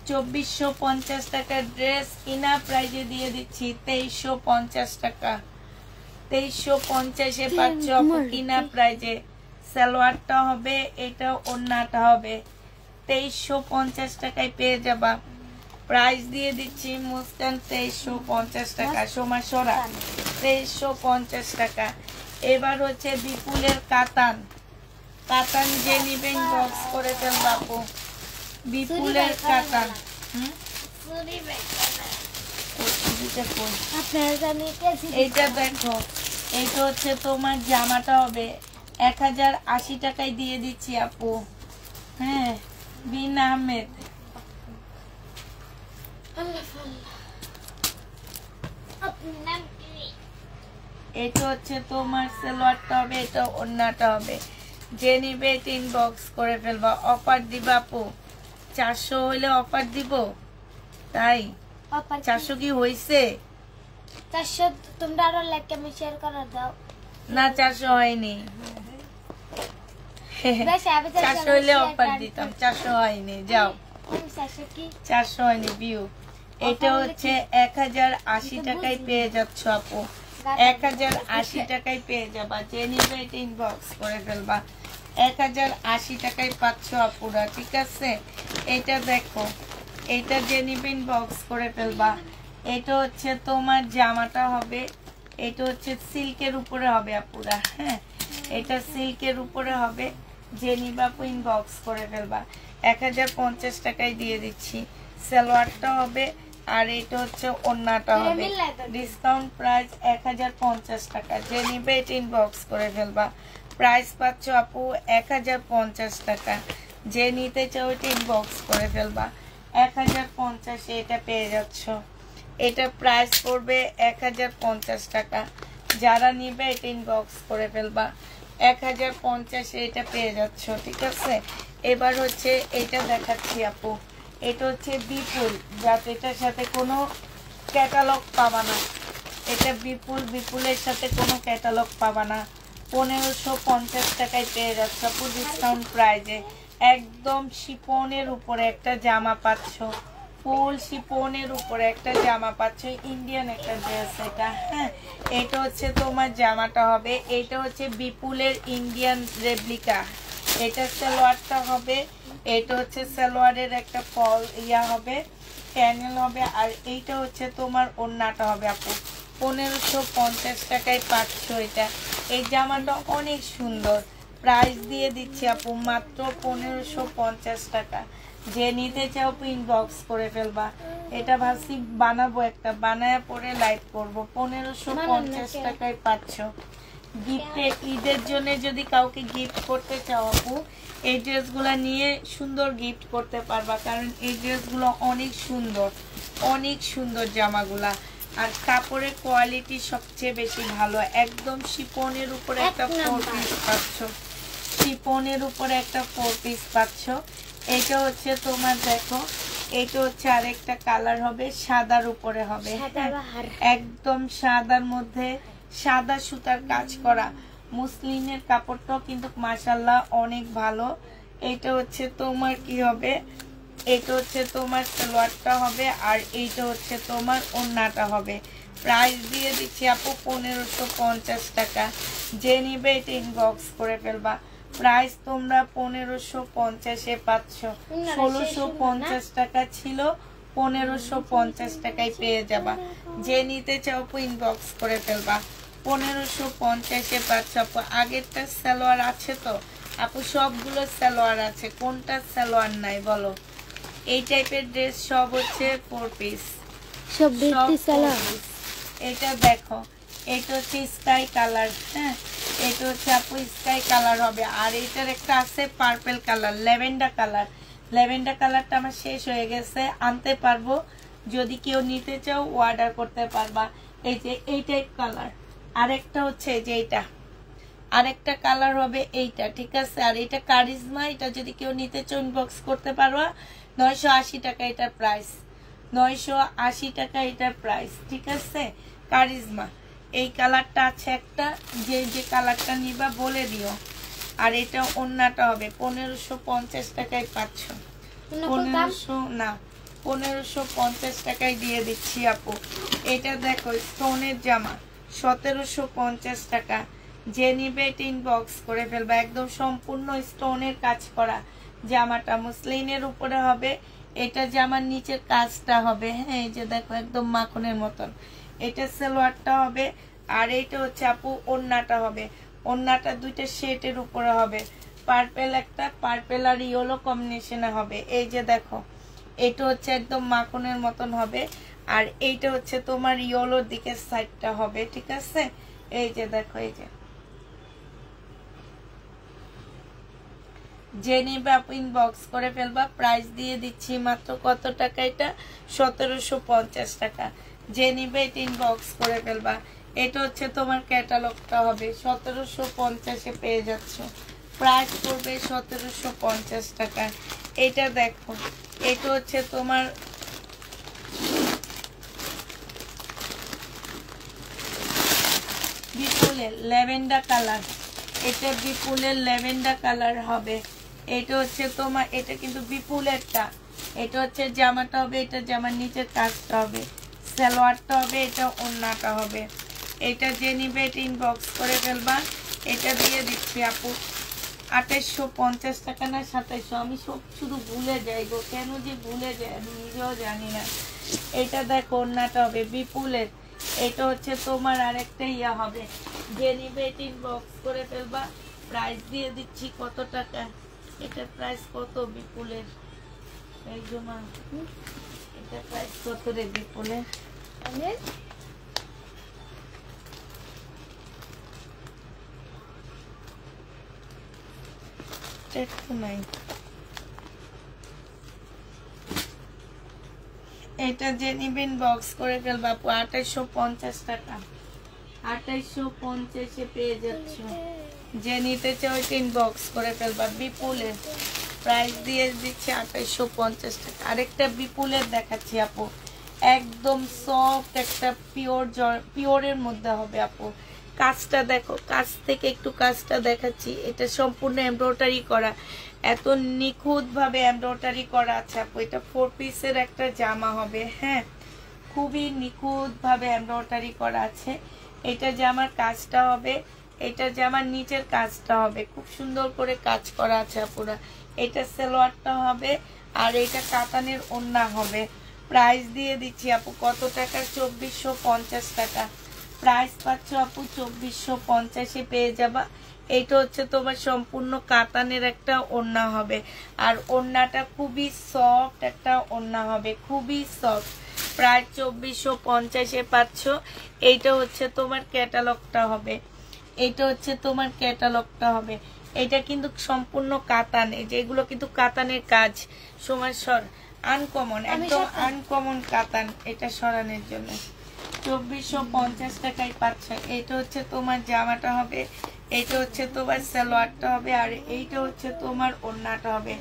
2450 টাকার ড্রেস কিনা প্রাইজে দিয়ে দিচ্ছি 2350 টাকা। 2350 পাচ্ছ আপু কিনা প্রাইজে। সালোয়ারটা হবে, এটা ওড়নাটা হবে। 2350 টাকায় পেয়ে যাবা। প্রাইস দিয়ে দিচ্ছি মুস্কান 2350 টাকা। সোমাসরা 2350 টাকা। এবার হচ্ছে বিপুলের কাতান যে নিবেন বক্স করে ফেলবা আপু। বিপুলের কাতান, এইটা দেখো, এইটা হচ্ছে তোমার জামাটা হবে 1080 টাকায় দিয়ে দিচ্ছি আপু। হ্যাঁ বিন আহমেদ। এটা হচ্ছে তোমার সালোয়ারটা হবে, এটা ওড়নাটা হবে। যে নিবে ইনবক্স করে ফেলবা। অফার দিবা আপু, 400 হইলে অফার দিব। তাই 400 কি হইছে? 400 তোমরা আরো লাইক কমেন্ট শেয়ার করে দাও। না 400 হয়নি। 400 হইলে অফার দিতাম, 400 হয়নি। যাও 400 হয়নি ভিউ। এটা হচ্ছে 1080 টাকায় পেয়ে যাচ্ছ আপু। 1080 টাকায় পেয়ে যাবা। যে নিবে এটা ইনবক্স করে ফেলবা। 1080 টাকায় পাচ্ছ আপুরা, ঠিক আছে? এটা দেখো, এটা যে নিবে ইনবক্স করে ফেলবা। এটা হচ্ছে তোমার জামাটা হবে, এটা হচ্ছে সিল্কের উপরে হবে আপুরা। হ্যাঁ এটা সিল্কের উপরে হবে। যে নিবা আপু ইনবক্স করে ফেলবা। 1050 টাকায় দিয়ে দিচ্ছি। সালোয়ারটা হবে, আর এটা হচ্ছে ওড়নাটা হবে। ডিসকাউন্ট প্রাইস 1050 টাকা। যে নিবে এটা ইনবক্স করে ফেলবা। প্রাইস পাচ্ছ আপু 1050 টাকা। যে নিতে চাও এটা ইনবক্স করে ফেলবা। 1050 এটা পেয়ে যাচ্ছ। এটা প্রাইস পড়বে 1050 টাকা। যারা নিবে এটা ইনবক্স করে ফেলবা। 1050 এটা পেয়ে যাচ্ছ, ঠিক আছে? এবার হচ্ছে এটা দেখাচ্ছি আপু। এটা হচ্ছে বিপুল, যাতে এটার সাথে কোনো ক্যাটালগ পাবা না। এটা বিপুলের সাথে কোনো ক্যাটালগ পাবা না। 1550 টাকায় পেয়ে যাচ্ছে আপু ডিসকাউন্ট প্রাইজে। একদম শিফনের উপরে একটা জামা পাচ্ছ, ফুল শিফনের উপরে একটা জামা পাচ্ছ। ইন্ডিয়ান একটা ড্রেস এটা। হ্যাঁ এটা হচ্ছে তোমার জামাটা হবে। এটা হচ্ছে বিপুলের ইন্ডিয়ান রেপ্লিকা। এটা সালোয়ারটা হবে, এটা হচ্ছে সালোয়ারের একটা ফল হবে, প্যানেল হবে। আর এইটা হচ্ছে তোমার ওড়নাটা হবে আপু। 1550 টাকায় পাচ্ছ এটা। এই জামাটা অনেক সুন্দর। প্রাইস দিয়ে দিচ্ছি আপু মাত্র 1550 টাকা। যে নিতে চাও ইনবক্স করে ফেলবা। এটা ভাবছি বানাবো, একটা বানায় পরে লাইভ করব। 1550 টাকায় পাচ্ছ। গিফটে ঈদের জন্য যদি কাউকে গিফট করতে চাও আপু, এই ড্রেসগুলো নিয়ে সুন্দর গিফট করতে পারবা। কারণ এই ড্রেসগুলো অনেক সুন্দর জামাগুলা। আর কাপড়ের কোয়ালিটি সবচেয়ে বেশি ভালো। একদম শিফনের উপরে একটা 4 পিস পাচ্ছ। শিফনের উপরে একটা 4 পিস পাচ্ছ। এটা হচ্ছে তোমার দেখো, এটা হচ্ছে আরেকটা কালার হবে, সাদার উপরে হবে। একদম সাদার মধ্যে সাদা সুতার কাজ করা। মুসলিমের কাপড়টাও কিন্তু মাশাআল্লাহ অনেক ভালো। এটা হচ্ছে তোমার কি হবে, এটা হচ্ছে তোমার সালোয়ারটা হবে, আর এইটা হচ্ছে তোমার ওড়নাটা হবে। প্রাইস দিয়ে দিচ্ছি আপু 1550 টাকা। যে নিবে এটা ইনবক্স করে ফেলবা। প্রাইস তোমরা 1550-এ পাচ্ছ। 1650 টাকা ছিল, 1550 টাকায় পেয়ে যাবা। যে নিতে চাও ইনবক্স করে ফেলবা। 1550-এ পাচ্ছ আপু। আগেরটা সালোয়ার আছে তো আপু, সবগুলো সালোয়ার আছে, কোনটা সালোয়ার নাই বলো? এই টাইপের ড্রেস সব হচ্ছে 4 পিস, সব বিটি সালোয়ার। এটা দেখো, এটা হচ্ছে স্কাই কালার, হ্যাঁ এটা হচ্ছে আপু স্কাই কালার হবে। আর এটার একটা আছে purple colour, lavender colour. Lavender কালারটা আমার শেষ হয়ে গেছে, আনতে পারবো, যদি কেউ নিতে চাও অর্ডার করতে পারবা। এই যে এই টাইপ কালার। আরেকটা হচ্ছে যে এইটা, আরেকটা কালার হবে এইটা, ঠিক আছে। আর এটা কারিজমা, এটা যদি কেউ নিতে চাও ইনবক্স করতে পারবা। 980 টাকা এটার প্রাইস, 980 টাকা এটার প্রাইস, ঠিক আছে। কারিজমা এই কালারটা আছে একটা, যে যে কালারটা নিবা বলে দিও। আর এটা ওন্নাটা হবে 1550 টাকায় পাচ্ছ। 1500 না, 1550 টাকায় দিয়ে দিচ্ছি আপু। এটা দেখো স্টোনের জামা, 1750 টাকা। যে নিবে এটা ইনবক্স করে ফেলবা। একদম সম্পূর্ণ স্টোনের কাজ করা জামাটা, মুসলিনের উপরে হবে। এটা জামার নিচের কাজটা হবে, হ্যাঁ এই যে দেখো একদম মাখনের মতন। এটা সালোয়ারটা হবে। আর এইটা হচ্ছে আপু ওন্নাটা হবে। ওন্নাটা দুইটা শেডের উপরে হবে, পার্পেল একটা, পার্পেল আর ইয়েলো কম্বিনেশনে হবে। এই যে দেখো এটা হচ্ছে একদম মাখনের মতন হবে। আর এইটা হচ্ছে তোমার ইয়েলোর দিকের সাইডটা হবে, ঠিক আছে। এই যে দেখো, এই যে নিবে আপু ইনবক্স করে ফেলবা। প্রাইস দিয়ে দিচ্ছি মাত্র কত টাকা? এটা 1750 টাকা। যে নিবে এটা ইনবক্স করে ফেলবা। এটা হচ্ছে তোমার ক্যাটালগটা হবে, 1750-এ পেয়ে যাচ্ছ। প্রাইস পড়বে 1750 টাকা। এটা দেখো, এটা হচ্ছে তোমার বিপুলের ল্যাভেন্ডার কালার। এটা বিপুলের ল্যাভেন্ডার কালার হবে। এটা হচ্ছে তোমার, এটা কিন্তু বিপুলেরটা। এটা হচ্ছে জামাটা হবে, এটা জামার নিচের কাজটা হবে, সালোয়ারটা হবে, এটা ওন্নাটা হবে। এটা যে নিবে এটা ইনবক্স করে ফেলবা। এটা দিয়ে দিচ্ছি আপু 2850 টাকা না 2700, আমি সব শুধু ভুলে যাই গো, কেন যে ভুলে যাই আমি নিজেও জানি না। এটা দেখো ওন্নাটা হবে বিপুলের। এটা হচ্ছে তোমার আরেকটা ইয়া হবে। যে নিবে এটা ইনবক্স করে ফেলবা। প্রাইস দিয়ে দিচ্ছি কত টাকা? এটার প্রাইস কত বিপুলের? এই জমা, এটার প্রাইস কত রে বিপুলের? এটা যে নিবেন বক্স করে ফেলবা 2850 টাকা। 2850-এ পেয়ে যাচ্ছ। যে নিতে চাও এটা ইনবক্স করে ফেলবা। বিপুলের প্রাইস দিয়ে দিচ্ছে 2850 টাকা। আরেকটা বিপুলের দেখাচ্ছি আপু, একদম সফট একটা পিওরের মধ্যে হবে আপু। কাজটা দেখো, কাজ থেকে একটু কাজটা দেখাচ্ছি। এটা সম্পূর্ণ এমব্রয়ডারি করা, এত নিখুঁত ভাবে এমব্রয়ডারি করা আছে আপু। এটা 4 পিসের একটা জামা হবে, হ্যাঁ খুবই নিখুঁত ভাবে এমব্রয়ডারি করা আছে। এটা জামার কাজটা হবে, এটা জামার নিচের কাজটা হবে, খুব সুন্দর করে কাজ করা আছে আপুরা। এটা সালোয়ারটা হবে। আর এটা কাতানের ওন্না হবে। প্রাইস দিয়ে দিচ্ছি আপু কত টাকা? 2450 টাকা। প্রাইস পাচ্ছ আপু 2450-এ পেয়ে যাবা। এইটা হচ্ছে তোমার সম্পূর্ণ কাতানের একটা ওন্না হবে। আর ওন্নাটা খুবই সফট একটা ওন্না হবে, খুবই সফট। প্রায় 2450-এ পাচ্ছ। এইটা হচ্ছে তোমার ক্যাটালগটা হবে, এইটা হচ্ছে তোমার ক্যাটালগটা হবে। এটা কিন্তু সম্পূর্ণ কাতান, এই যে এগুলো কিন্তু কাতানের কাজ। সময় সর আনকমন, একদম আনকমন কাতান। এটা সরানোর জন্য 2450 টাকায় পাচ্ছ। এইটা হচ্ছে তোমার জামাটা হবে, এইটা হচ্ছে তোমার সালোয়ারটা হবে। আর এইটা হচ্ছে তোমার ওন্নাটা হবে,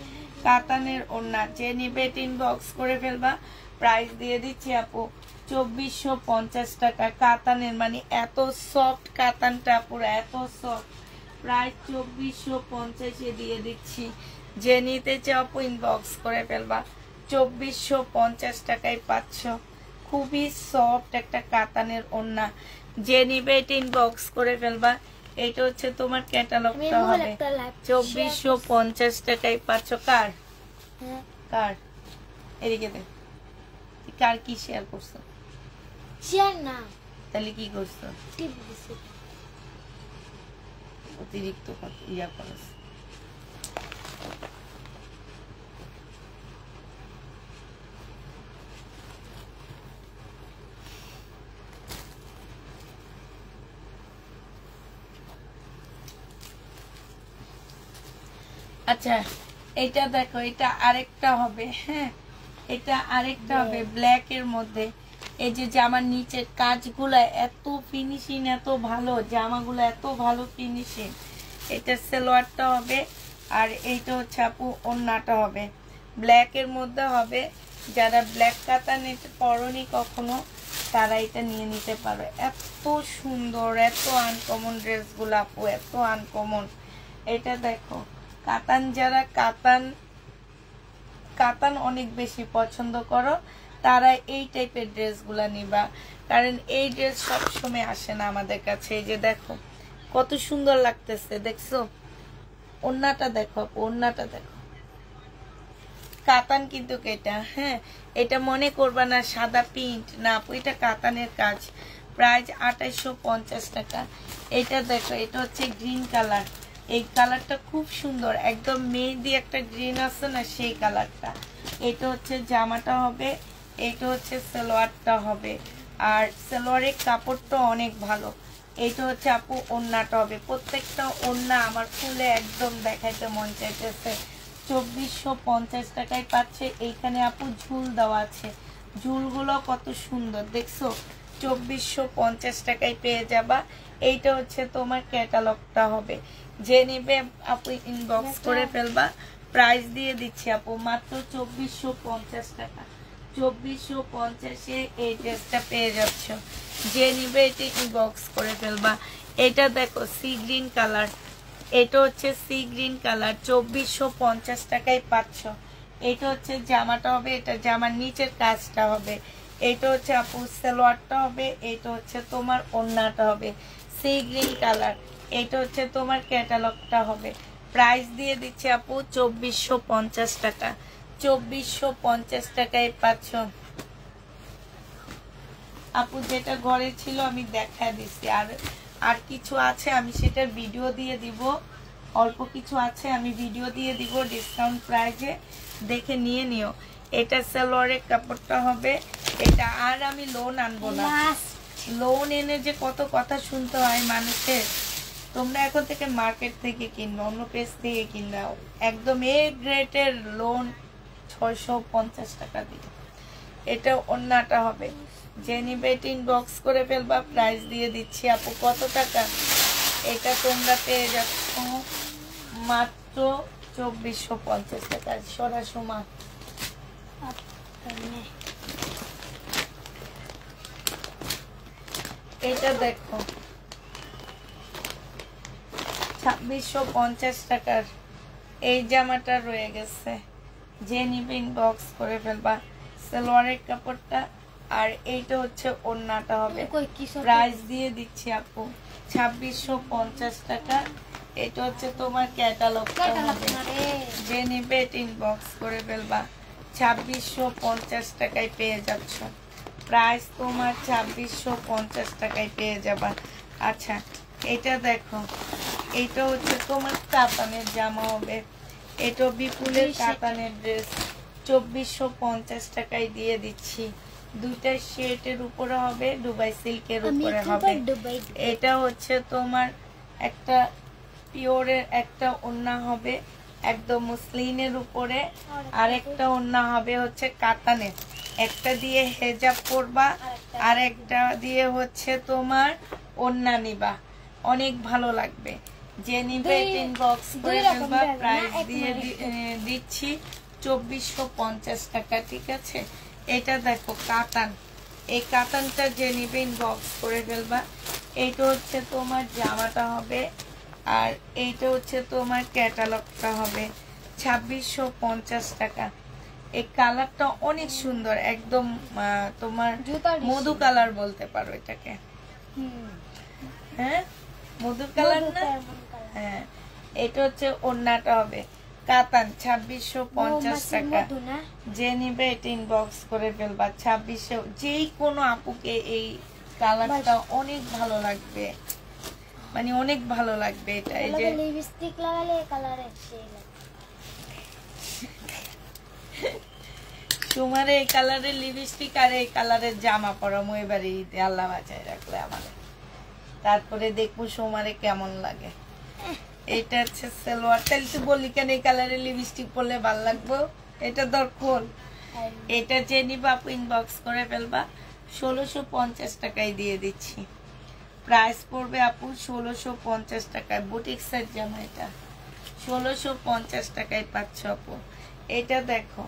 কাতানের ওন্না। যে নিবে ইনবক্স করে ফেলবা। প্রাইস দিয়ে দিচ্ছি আপু 2450 টাকা। কাতানের মানে এত সফট কাতানটা পুরো, এত সফট। প্রাইস 2450-এ দিয়ে দিচ্ছি। যে নিতে চাও ইনবক্স করে ফেলবা। 2450 টাকায় পাচ্ছ। খুবই সফট একটা কাতানের ওন্না। যে নিবে এটা ইনবক্স করে ফেলবা। এটা হচ্ছে তোমার ক্যাটালগটা হবে 2450 টাকায় পাচ্ছ। কার কার এদিকে দে, কার কি শেয়ার করছো? শেয়ার না, তাহলে কি করছো? টিপে দিছি। অতিরিক্ত ইয়া করছ। আচ্ছা এটা দেখো, এটা আরেকটা হবে। হ্যাঁ, এটা আরেকটা হবে ব্ল্যাক এর মধ্যে। এই যে জামার নিচের কাজগুলা এত ফিনিশিং, এত ভালো, জামাগুলো এত ভালো ফিনিশিং। এটা সালোয়ারটা হবে, আর এইটা হচ্ছে আপু ওড়নাটা হবে ব্ল্যাক এর মধ্যে হবে। যারা ব্ল্যাক কাতান এটা পরনি কখনো, তারা এটা নিয়ে নিতে পারো। এত সুন্দর, এত আনকমন ড্রেসগুলো আপু, এত আনকমন। এটা দেখো কাতান, যারা কাতান অনেক বেশি পছন্দ করো, তারা এই টাইপের ড্রেসগুলা নিবা, কারণ এই ড্রেস সবসময় আসে না আমাদের কাছে। এই যে দেখো কত সুন্দর লাগতেছে, দেখছো? ওড়নাটা দেখো, ওড়নাটা দেখো, কাতান কিন্তু এটা। হ্যাঁ, এটা মনে করবা না সাদা প্রিন্ট না আপু, এটা কাতানের কাজ। প্রাইস 2850 টাকা। এটা দেখো, এটা হচ্ছে গ্রিন কালার। এই কালারটা খুব সুন্দর, একদম মেহেদি একটা গ্রিন আছে না, সেই কালারটা। এটা হচ্ছে জামাটা হবে, এটা হচ্ছে সালোয়ারটা হবে, আর সালোয়ারের কাপড়টা অনেক ভালো। এইটা হচ্ছে আপু ওড়নাটা হবে। প্রত্যেকটা ওড়না আমার খুলে একদম দেখাইতে মন চাইতেছে। 2450 টাকায় পাচ্ছে। এইখানে আপু ঝুল দেওয়া আছে, ঝুলগুলো কত সুন্দর দেখছো। 2450 টাকায় পেয়ে যাবা। এইটা হচ্ছে তোমার ক্যাটালগটা হবে। যে নিবে আপু ইনবক্স করে ফেলবা। প্রাইস দিয়ে দিচ্ছি আপু মাত্র 2450 টাকা। 2450-এ এই ড্রেসটা পেয়ে যাচ্ছ। যে নিবে এটা ইনবক্স করে ফেলবা। এটা দেখো সি গ্রিন কালার, এটা হচ্ছে সি গ্রিন কালার। 2450 টাকায় পাচ্ছ। এটা হচ্ছে জামাটা হবে, এটা জামার নিচের কাজটা হবে। এটা হচ্ছে আপু সালোয়ারটা হবে, এটা হচ্ছে তোমার ওড়নাটা হবে সি গ্রিন কালার। এটা হচ্ছে তোমার ক্যাটালগটা হবে। প্রাইস দিয়ে দিচ্ছে আপু 2450 টাকা। 2450 টাকায় পাচ্ছ আপু। যেটা ঘরে ছিল আমি দেখা দিচ্ছি, আর কিছু আছে আমি সেটার ভিডিও দিয়ে দিব। অল্প কিছু আছে আমি ভিডিও দিয়ে দিব ডিসকাউন্ট প্রাইজে, দেখে নিয়ে নিও। এটা সালোয়ারের কাপড়টা হবে। এটা আর আমি লোন আনবো না, লোন এনে যে কত কথা শুনতে হয় মানুষের। তোমরা এখন থেকে মার্কেট থেকে কিনবো, অন্য পেজ থেকে কিনবাও, একদম এ গ্রেডের লোন 650 টাকা দিয়ে। এটা ওড়নাটা হবে। যে নিবে ইনবক্স করে ফেলবা। প্রাইস দিয়ে দিচ্ছি আপু কত টাকা? এটা তোমরা পেয়ে যাচ্ছ মাত্র 2450 টাকা। সরাসরি এটা দেখো 2650 টাকার এই জামাটা রয়ে গেছে। যে নিবে ইনবক্স করে ফেলবা। সালোয়ারের কাপড়টা, আর এইটা হচ্ছে ওড়নাটা হবে। প্রাইস দিয়ে দিচ্ছি আপু 2650 টাকা। এটা হচ্ছে তোমার ক্যাটালগটা হবে। যে নিবে ইনবক্স করে ফেলবা। 2650 টাকায় পেয়ে যাচ্ছ। প্রাইস তোমার 2650 টাকায় পেয়ে যাবা। আচ্ছা এটা দেখো, এটা হচ্ছে তোমার কাতানের জামা হবে। এটা বিপুলের কাতানের ড্রেস। 2450 টাকায় দিয়ে দিচ্ছি। দুইটা শেটের উপরে হবে, দুবাই সিল্কের উপরে হবে। এটা হচ্ছে তোমার একটা পিওরের একটা ওড়না হবে একদম মুসলিনের উপরে, আর একটা ওড়না হবে হচ্ছে কাতানের। একটা দিয়ে হেজাব পরবা, আর একটা দিয়ে হচ্ছে তোমার ওড়না নিবা, অনেক ভালো লাগবে। যে নিবে ইনবক্স করে ফেলবা। প্রাইস দিয়ে দিচ্ছি 2450 টাকা। ঠিক আছে, এটা দেখো কাতান। এই কাতানটা যে নিবে ইনবক্স করে ফেলবা। এইটা হচ্ছে তোমার জামাটা হবে, আর এইটা হচ্ছে তোমার ক্যাটালগটা হবে। 2650 টাকা। এই কালারটা অনেক সুন্দর, একদম তোমার মধু কালার বলতে পারো এটাকে। হ্যাঁ, মধুর কালার মধু না? তেমন কালার। হ্যাঁ, এটা হচ্ছে ওড়নাটা হবে কাতান 2650 মৌমাছি টাকা। মধু না? যে নিবে এটা ইনবক্স করে ফেলবা 2600। যেই কোনো আপুকে এই কালারটা অনেক ভালো লাগবে, মানে অনেক ভালো লাগবে এটা। এই যে লিপস্টিক লাগালে এই কালারে সেই লাগে। তোমার এই কালারের লিপস্টিক আর এই কালারের জামা পরামো এবারে ঈদে, আল্লাহ বাঁচায় রাখলে আমাদের। তারপরে দেখবো সোমারে কেমন লাগে। এটা হচ্ছে সালোয়ার। তাহলে তুই বললি কেন এই কালারের লিপস্টিক পরলে ভালো লাগবো? এটা ধর খোল। এটা যে নিবা আপু ইনবক্স করে ফেলবা, 1650 টাকায় দিয়ে দিচ্ছি। প্রাইস পড়বে আপু 1650 টাকায়। বুটিক্সের জামা এটা 1650 টাকায় পাচ্ছ আপু। এটা দেখো,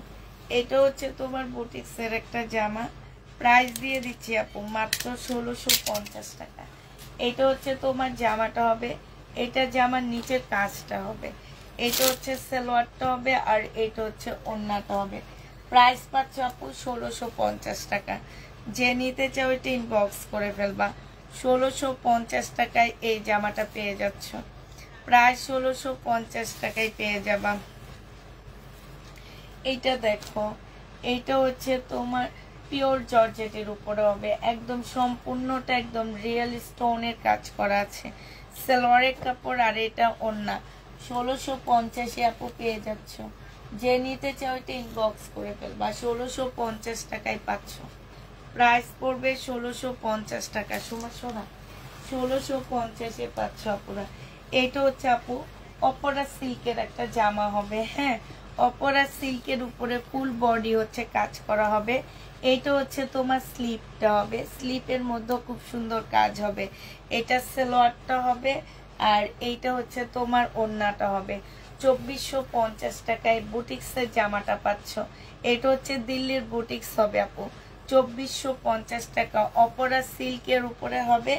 এটা হচ্ছে তোমার বুটিক্সের একটা জামা, প্রাইস দিয়ে দিচ্ছি আপু মাত্র 1650 টাকা। এটা হচ্ছে তোমার জামাটা হবে, এটা জামার নিচের কাজটা হবে, এটা হচ্ছে সালোয়ারটা হবে, আর এটা হচ্ছে ওড়নাটা হবে। প্রাইস পাচ্ছ আপু 1650 টাকা। যে নিতে চাও এটা ইনবক্স করে ফেলবা। 1650 টাকায় এই জামাটা পেয়ে যাচ্ছ, প্রায় 1650 টাকায় পেয়ে যাবা। এইটা দেখো, এইটা হচ্ছে তোমার পিওর জর্জেটের উপরে হবে, একদম সম্পূর্ণটা একদম রিয়েল স্টোনের কাজ করা আছে। সালোয়ারের কাপড় আর এটা ওড়না। 1650 আপু পেয়ে যাচ্ছ। যে নিতে চাও এটা ইনবক্স করে ফেলবা। 1650 টাকায় পাচ্ছ। প্রাইস পড়বে 1650 টাকা। সোনা 1650 পাচ্ছ আপুরা। এটা হচ্ছে আপু অপরা সিল্কের একটা জামা হবে। হ্যাঁ, অপরা সিল্কের উপরে ফুল বডি হচ্ছে কাজ করা হবে। এটা হচ্ছে তোমার স্লিপটা হবে, স্লিপের মধ্যে খুব সুন্দর কাজ হবে। এটা সালোয়ারটা হবে, আর এইটা হচ্ছে তোমার ওড়নাটা হবে। 2450 টাকায় বুটিক্সের জামাটা পাচ্ছ। এটা হচ্ছে দিল্লির বুটিক্স হবে আপু। 2450 টাকা অপরা সিল্কের উপরে হবে।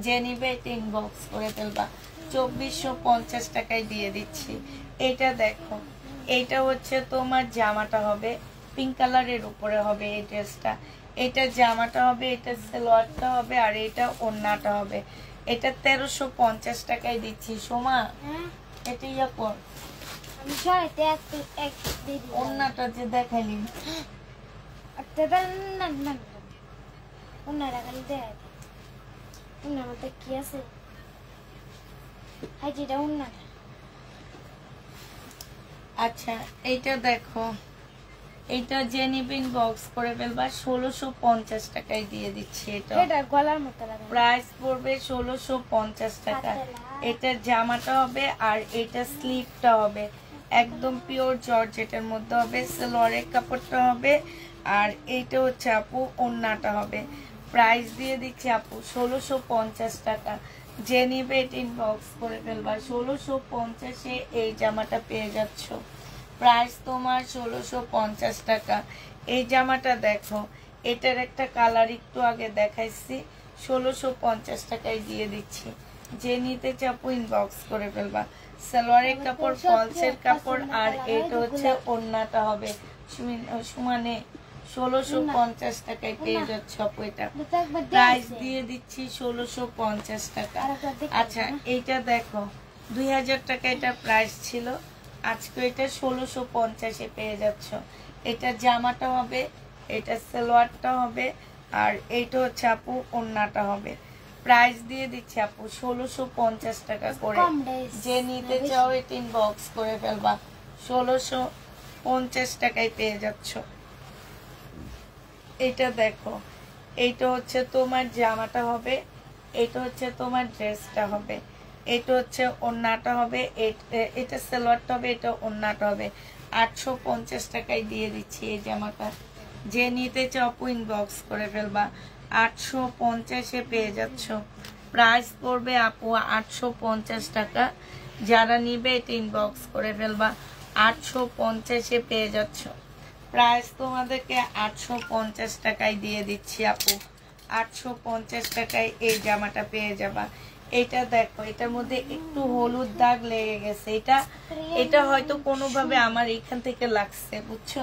যে নিবে এটা ইনবক্স করে ফেলবা। 2450 টাকায় দিয়ে দিচ্ছি। এটা দেখো, এটা হচ্ছে তোমার জামাটা হবে, পিঙ্ক কালারের উপরে হবে এই ড্রেসটা। এটা জামাটা হবে, এটা সালোয়ারটা হবে, আর এটা ওড়নাটা হবে। এটা 1350 টাকায় দিচ্ছি। সোমা এটা ইয়া কর, আমি সরাইতে এক দিদি ওড়নাটা যে দেখাইলি ওনারা খালি দেয় ওনার মধ্যে কি আছে হাইটিটা ওনারা। আচ্ছা, এইটা দেখো, এইটা জেনিবিন বক্স করে ফেলবা। 1650 টাকায় দিয়ে দিচ্ছি। এটা এটা গলার মতো লাগে। প্রাইস পড়বে 1650 টাকা। এটা জামাটা হবে, আর এটা স্লিভটা হবে, একদম পিওর জর্জেটের মধ্যে হবে। সালোয়ারের কাপড়টা হবে, আর এইটা হচ্ছে আপু ওড়নাটা হবে। প্রাইস দিয়ে দিচ্ছি আপু 1650 টাকা। যে নিবে এটা ইনবক্স করে ফেলবা। 1650 এই জামাটা পেয়ে যাচ্ছ। প্রাইস তোমার 1650 টাকা। এই জামাটা দেখো, এটার একটা কালার একটু আগে দেখাইছি, 1650 টাকায় দিয়ে দিচ্ছি। যে নিতে চাপো ইনবক্স করে ফেলবা। সালোয়ারের কাপড়, ফলসের কাপড়, আর এটা হচ্ছে ওড়নাটা হবে। সমানে 1650 টাকায় পেয়ে যাচ্ছ আপু। এটা প্রাইস দিয়ে দিচ্ছি 1650 টাকা। আচ্ছা, এইটা দেখো, 2000 টাকা এটা প্রাইস ছিল, আজকে এটা 1650 পেয়ে যাচ্ছ। এটা জামাটা হবে, এটা সালোয়ারটা হবে, আর এইটা হচ্ছে আপু ওড়নাটা হবে। প্রাইস দিয়ে দিচ্ছি আপু 1650 টাকা করে। যে নিতে চাও এটা ইনবক্স করে ফেলবা। 1650 টাকায় পেয়ে যাচ্ছ। এটা দেখো, এইটা হচ্ছে তোমার জামাটা হবে, এটা হচ্ছে তোমার ড্রেসটা হবে, এটা হচ্ছে ওড়নাটা হবে, এটা সালোয়ারটা হবে, এটা ওড়নাটা হবে। 850 টাকায় দিয়ে দিচ্ছি এই জামাটা। যে নিতে চাও ইনবক্স করে ফেলবা। 850 পেয়ে যাচ্ছ। প্রাইস পড়বে আপু 850 টাকা। যারা নিবে এটা ইনবক্স করে ফেলবা। 850 পেয়ে যাচ্ছ। প্রাইস তোমাদেরকে 850 টাকায় দিয়ে দিচ্ছি আপু। 850 টাকায় এই জামাটা পেয়ে যাবা। এটা দেখো, এটার মধ্যে একটু হলুদ দাগ লেগে গেছে, এটা হয়তো কোনোভাবে আমার এখান থেকে লাগছে, বুঝছো?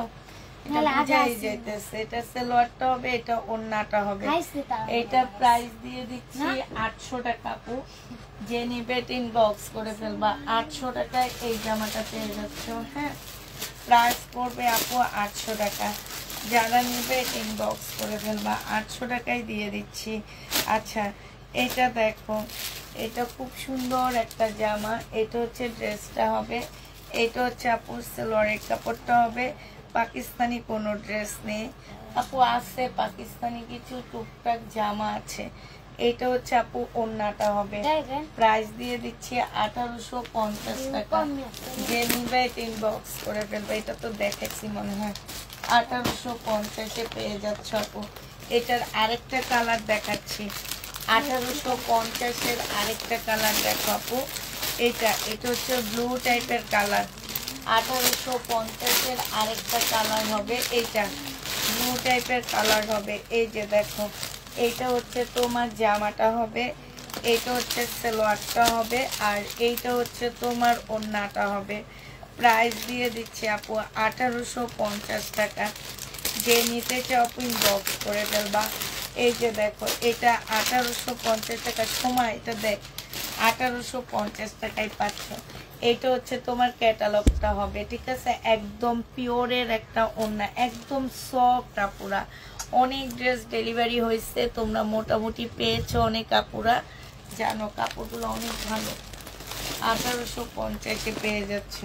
এটা বুঝাই যাইতেছে। এটা সালোয়ারটা হবে, এটা ওড়নাটা হবে। এটা প্রাইস দিয়ে দিচ্ছি 800 টাকা আপু। যে নিবে ইনবক্স করে ফেলবা। 800 টাকায় এই জামাটা পেয়ে যাচ্ছ। হ্যাঁ, প্রাইস পড়বে আপু 800 টাকা। যারা নিবে ইনবক্স করে ফেলবা, 800 টাকায় দিয়ে দিচ্ছি। আচ্ছা, এটা দেখো, এটা খুব সুন্দর একটা জামা। এটা হচ্ছে ড্রেসটা হবে, এটা হচ্ছে আপু সালোয়ারের কাপড়টা হবে। পাকিস্তানি কোনো ড্রেস নেই আপু, আছে পাকিস্তানি কিছু টুকটাক জামা আছে। এটা হচ্ছে আপু ওড়নাটা হবে। প্রাইস দিয়ে দিচ্ছি 1850 টাকা। যে নিবে ইনবক্স করে ফেলবে। এটা তো দেখেছি মনে হয়। 1850-এ পেয়ে যাচ্ছ আপু। এটার আরেকটা কালার দেখাচ্ছি। 1850-এর আরেকটা কালার দেখো আপু। এটা হচ্ছে ব্লু টাইপের কালার। 1850-এর আরেকটা কালার হবে, এইটা ব্লু টাইপের কালার হবে। এই যে দেখো, এইটা হচ্ছে তোমার জামাটা হবে, এইটা হচ্ছে সালোয়ারটা হবে, আর এইটা হচ্ছে তোমার ওড়নাটা হবে। প্রাইস দিয়ে দিচ্ছি আপু 1850 টাকা। যে নিতে চাও ইনবক্স করে ফেলবা। এই যে দেখো, এটা 1850 টাকা। সময় এটা দেখ, 1850 টাকায় পাচ্ছ। এটা হচ্ছে তোমার ক্যাটালগটা হবে, ঠিক আছে? একদম পিওরের একটা ওড়না, একদম সফট আপুরা। অনেক ড্রেস ডেলিভারি হয়েছে, তোমরা মোটামুটি পেয়েছো অনেক আপুরা, জানো কাপড়গুলো অনেক ভালো। 1850-এ পেয়ে যাচ্ছ।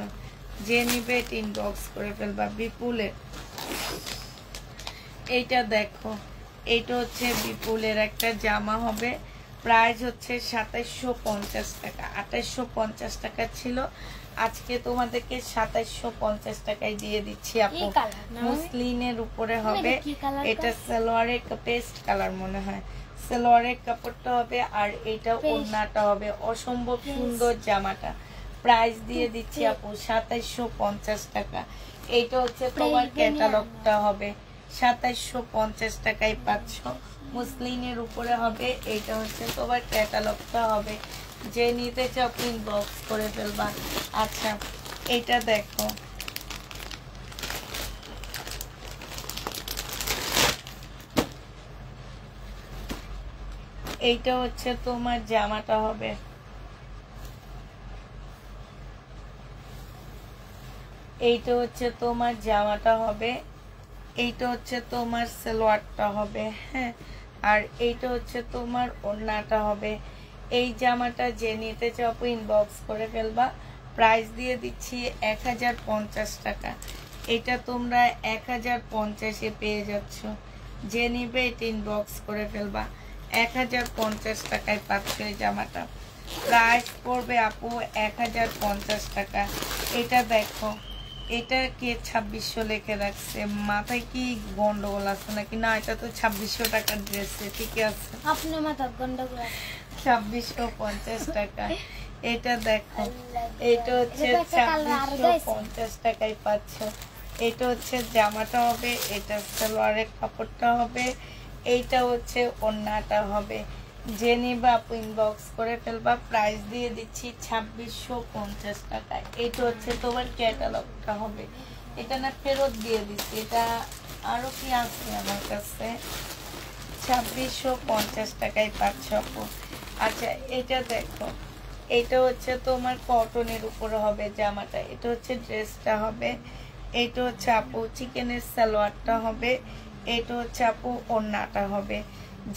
যে নিবে ইনবক্স করে ফেলবা। বিপুলের এইটা দেখো, এইটা হচ্ছে বিপুলের একটা জামা হবে। প্রাইস হচ্ছে 2750 টাকা। 2850 টাকা ছিল, আজকে তোমাদেরকে 2750 টাকায় দিয়ে দিচ্ছি আপু। মুসলিনের উপরে হবে। এটা সালোয়ারের পেস্ট কালার মনে হয়, সালোয়ারের কাপড়টা হবে, আর এটা ওড়নাটা হবে। অসম্ভব সুন্দর জামাটা। প্রাইস দিয়ে দিচ্ছি আপু 2750 টাকা। এইটা হচ্ছে তোমার ক্যাটালগটা হবে। 2750 টাকায় পাচ্ছ। মুসলিনের উপরে হবে। এইটা হচ্ছে তোমার ক্যাটালগটা হবে। যে নিতে চাও ইনবক্স করে ফেলবা। আচ্ছা, এটা দেখো, এইটা হচ্ছে তোমার জামাটা হবে। এইটা হচ্ছে তোমার জামাটা হবে, এইটা হচ্ছে তোমার সালোয়ারটা হবে। হ্যাঁ, আর এইটা হচ্ছে তোমার ওড়নাটা হবে। এই জামাটা যে নিতে চাও ইনবক্স করে ফেলবা। প্রাইস দিয়ে দিচ্ছি 1050 টাকা। এটা তোমরা 1050-এ পেয়ে যাচ্ছ। যে নিবে এটা ইনবক্স করে ফেলবা। 1050 টাকায় পাচ্ছ এই জামাটা। প্রাইস পড়বে আপু 1050 টাকা। এটা দেখো, এটা কে 2600 লিখে রাখছে, মাথায় কি গন্ডগোল আছে নাকি? না, এটা তো 2600 টাকার ড্রেস, ঠিক আছে? আপনার মাথায় গন্ডগোল। 2650 টাকা। এটা দেখো, এটা হচ্ছে 2650 টাকায় পাচ্ছ। এটা হচ্ছে জামাটা হবে, এটা সালোয়ারের কাপড়টা হবে, এইটা হচ্ছে ওড়নাটা হবে। যে নিবা আপু ইনবক্স করে ফেলবা। প্রাইস দিয়ে দিচ্ছি 2650 টাকা। এটা হচ্ছে তোমার ক্যাটালগটা হবে। এটা না ফেরত দিয়ে দিচ্ছি, এটা আরো কি আছে আমার কাছে। 2650 টাকায় পাচ্ছ আপু। আচ্ছা, এটা দেখো, এটা হচ্ছে তোমার কটনের উপরে হবে জামাটা। এটা হচ্ছে ড্রেসটা হবে। এটা হচ্ছে আপু চিকেনের সালোয়ারটা হবে। এটা হচ্ছে আপু ওড়নাটা হবে।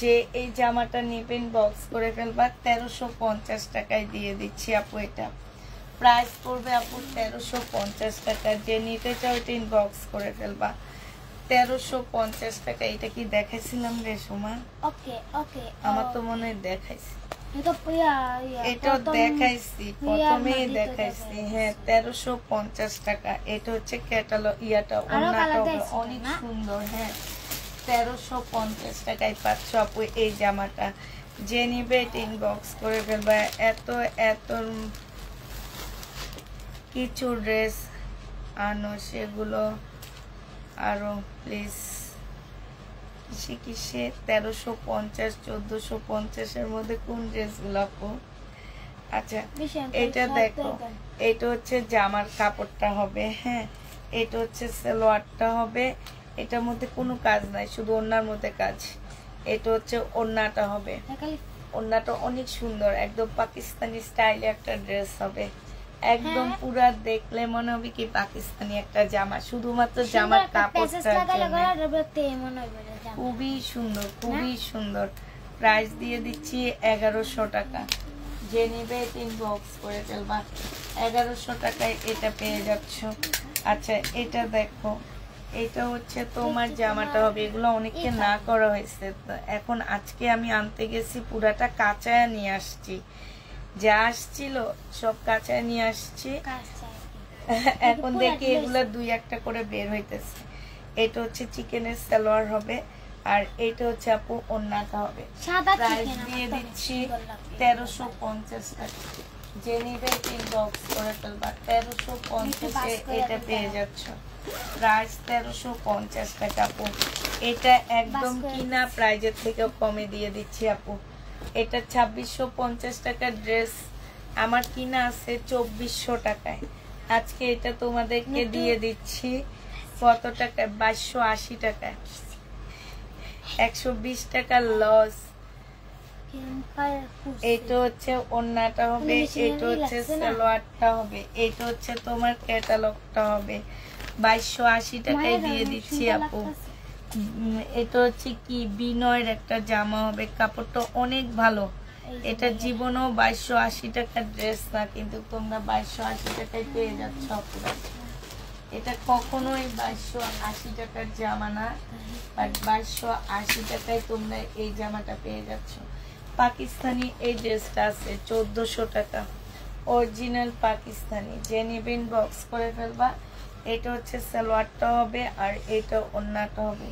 যে এই জামাটা নেবেন বক্স করে ফেলবা। 1350 টাকায় দিয়ে দিচ্ছি আপু। এটা প্রাইস পড়বে আপু 1350 টাকা। যে নিতে চাও এটা ইনবক্স করে ফেলবা। 1350 টাকা। এটা কি দেখাইছিলাম রে সোমা? ওকে ওকে, আমার তো মনে হয় দেখাইছি। এটা দেখাইছি, প্রথমেই দেখাইছি। হ্যাঁ, 1350 টাকা। এটা হচ্ছে ক্যাটালগ ইয়াটা, ওড়নাটা অনেক সুন্দর। হ্যাঁ, 1350 টাকায় পাচ্ছ আপু এই জামাটা। যে নিবে এটা ইনবক্স করে ফেলবা। এত এত কিছু ড্রেস আনো, সেগুলো আরো প্লিজ। কিসে 1350 1450-এর মধ্যে কোন ড্রেসগুলো আপু? আচ্ছা, এটা দেখো, এটা হচ্ছে জামার কাপড়টা হবে। হ্যাঁ, এটা হচ্ছে সালোয়ারটা হবে, এটার মধ্যে কোনো কাজ নাই, শুধু ওড়নার মধ্যে কাজ। এটা হচ্ছে ওড়নাটা হবে, ওড়নাটা অনেক সুন্দর, একদম পাকিস্তানি স্টাইলে একটা ড্রেস হবে, একদম পুরা দেখলে মনে হবে কি পাকিস্তানি একটা জামা, শুধুমাত্র জামার কাপড়টা খুবই সুন্দর, খুবই সুন্দর। প্রাইস দিয়ে দিচ্ছি 1100 টাকা। যে নিবে ইনবক্স করে ফেলবা, 1100 টাকায় এটা পেয়ে যাচ্ছ। আচ্ছা এটা দেখো, এটা হচ্ছে তোমার জামাটা হবে, এগুলো অনেককে না করা হয়েছে, এখন আজকে আমি আনতে গেছি, পুরাটা কাঁচায় নিয়ে আসছি, যা আসছিল সব কাঁচায় নিয়ে আসছি। এখন দেখি এগুলা দুই একটা করে বের হইতেছে। এটা হচ্ছে চিকেনের সালোয়ার হবে, আর এটা হচ্ছে আপু ওন্নাটা হবে। প্রাইস দিয়ে দিচ্ছি 1350 টাকা। যে নিবে ইনবক্স করে ফেলবা, 1350 এটা পেয়ে যাচ্ছ। প্রাইস 1350 টাকা আপু। এটা একদম কিনা প্রাইজের থেকেও কমে দিয়ে দিচ্ছি আপু। এটা 2650 টাকার ড্রেস, আমার কিনা আছে 2400 টাকায়। আজকে এটা তোমাদেরকে দিয়ে দিচ্ছি কত টাকায়? 2280 টাকায়। 120 টাকা লস। এটা হচ্ছে ওন্নাটা হবে, এটা হচ্ছে সালোয়ারটা হবে, এটা হচ্ছে তোমার ক্যাটালগটা হবে। 2280 টাকায় দিয়ে দিচ্ছি আপু। এটা হচ্ছে কি বিনয়ের একটা জামা হবে, কাপড়টা অনেক ভালো। এটা জীবনেও 2280 টাকার ড্রেস না, কিন্তু তোমরা 2280 টাকায় পেয়ে যাচ্ছ আপুরা। এটা কখনোই 2280 টাকার জামা না, বাট 2280 টাকায় তোমরা এই জামাটা পেয়ে যাচ্ছ। পাকিস্তানি এই ড্রেসটা আছে 1400 টাকা, অরিজিনাল পাকিস্তানি। যে নিবেন বক্স করে ফেলবা। এটা হচ্ছে সালোয়ারটা হবে, আর এটা ওন্নাটা হবে।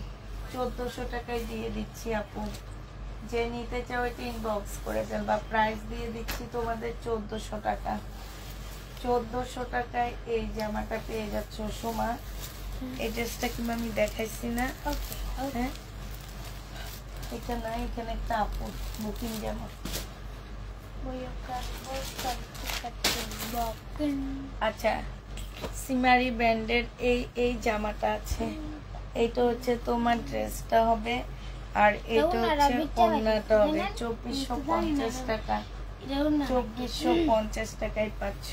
1400 টাকায় দিয়ে দিচ্ছি আপু। যে নিতে চাও এটা ইনবক্স করে ফেলবা। প্রাইস দিয়ে দিচ্ছি তোমাদের 1400 টাকা। 1400 টাকায় এই জামাটা পেয়ে যাচ্ছ সোমা। এই ড্রেসটা কি আমি দেখাইছি না? হ্যাঁ, এটা না, এখানে একটা আপু বুকিং জামা। আচ্ছা, সিমারি ব্র্যান্ডের এই জামাটা আছে। এইটা হচ্ছে তোমার ড্রেসটা হবে, আর এইটা হচ্ছে ওড়নাটা হবে। 2450 টাকা। 2450 টাকায় পাচ্ছ।